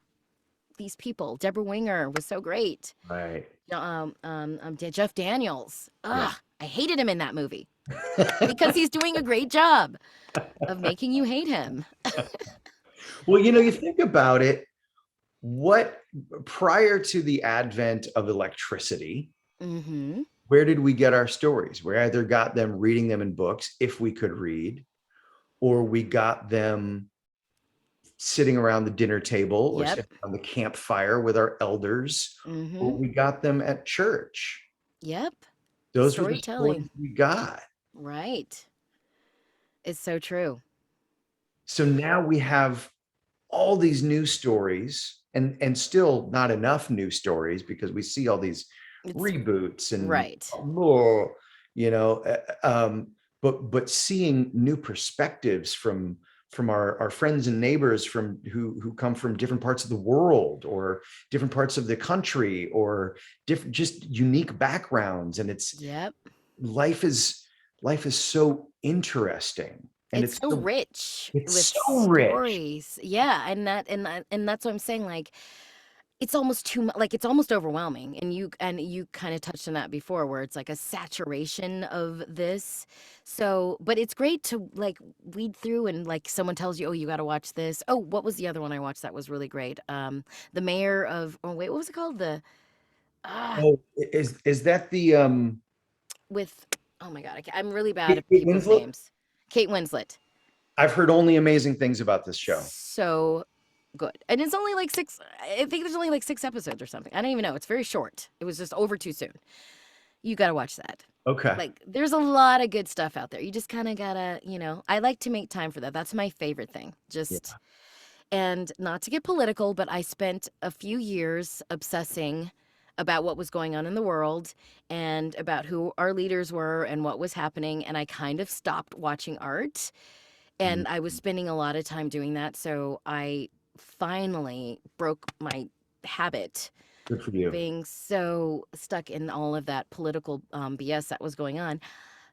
these people. Deborah Winger was so great. Right. Jeff Daniels. Yeah. I hated him in that movie because he's doing a great job of making you hate him. Well, you think about it, what prior to the advent of electricity, Mm-hmm. where did we get our stories? We either got them reading them in books, if we could read, or we got them sitting around the dinner table or Yep. sitting on the campfire with our elders, or Mm-hmm. we got them at church. Yep. Those were the stories Storytelling. we got. Right. It's so true. So now we have all these new stories and still not enough new stories because we see all these It's reboots and right. more, but seeing new perspectives from our friends and neighbors who come from different parts of the world or different parts of the country or different, just unique backgrounds. And Yep. life is so interesting. And It's so rich it's with so rich. stories. Yeah, and that's what I'm saying. Like, it's almost too much. Like, it's almost overwhelming. And you kind of touched on that before, where it's like a saturation of this. So, but it's great to like weed through and like someone tells you, oh, you got to watch this. Oh, what was the other one I watched that was really great? The mayor of. Oh wait, what was it called? The Oh, is that the with. Oh my God, I'm really bad at Kate people's Winslet? names. Kate Winslet. I've heard only amazing things about this show. So good. And it's only like I think there's only like 6 episodes or something. I don't even know. It's very short. It was just over too soon. You got to watch that. Okay. Like, there's a lot of good stuff out there. You just kind of gotta, I like to make time for that. That's my favorite thing. Just, and not to get political, but I spent a few years obsessing about what was going on in the world and about who our leaders were and what was happening. And I kind of stopped watching art. And I was spending a lot of time doing that. So I finally broke my habit Good for you. being so stuck in all of that political BS that was going on.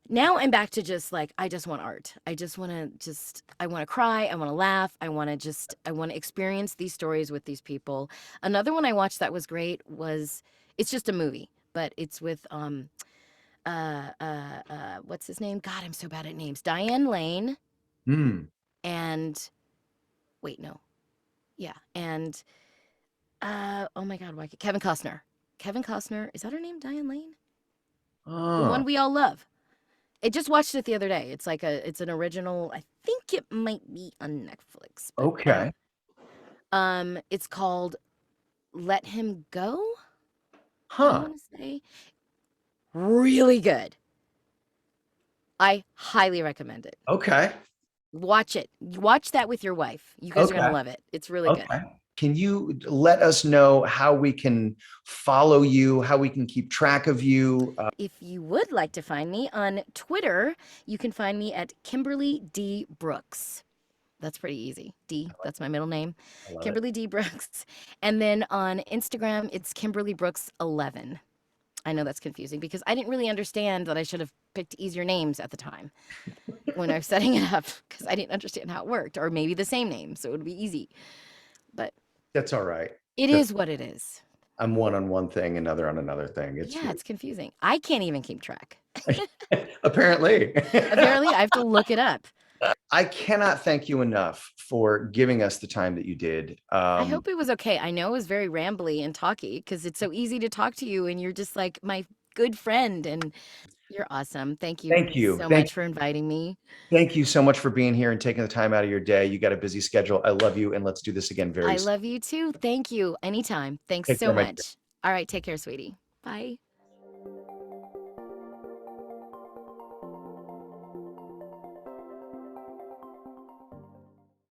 Now I'm back to just like, I just want art. I want to cry. I want to laugh. I want to experience these stories with these people. Another one I watched that was great it's just a movie, but it's with, what's his name? God, I'm so bad at names. Diane Lane. And wait, no. Yeah. And oh my God, Kevin Costner. Kevin Costner, is that her name? Diane Lane? The one we all love. I just watched it the other day. It's an original. I think it might be on Netflix. But, Okay. It's called Let Him Go. I Huh. want to say really good. I highly recommend it. Okay. Watch it. Watch that with your wife. You guys are gonna love it. It's really good. Can you let us know how we can follow you, how we can keep track of you? If you would like to find me on Twitter, you can find me at Kimberly D. Brooks. That's pretty easy. D, that's my middle name. Kimberly D. Brooks. And then on Instagram, it's Kimberly Brooks 11. I know that's confusing because I didn't really understand that I should have picked easier names at the time when I was setting it up because I didn't understand how it worked, or maybe the same name, so it would be easy. But that's all right. It is what it is. I'm one on one thing, another on another thing. It's confusing. I can't even keep track. Apparently. Apparently, I have to look it up. I cannot thank you enough for giving us the time that you did. I hope it was okay. I know it was very rambly and talky because it's so easy to talk to you and you're just like my good friend and you're awesome. Thank you Thank you. so much for inviting me. Thank you so much for being here and taking the time out of your day. You got a busy schedule. I love you, and let's do this again very I soon. love you too. Thank you. Anytime. Thanks Take so care, my much. All right. Take care, sweetie. Bye.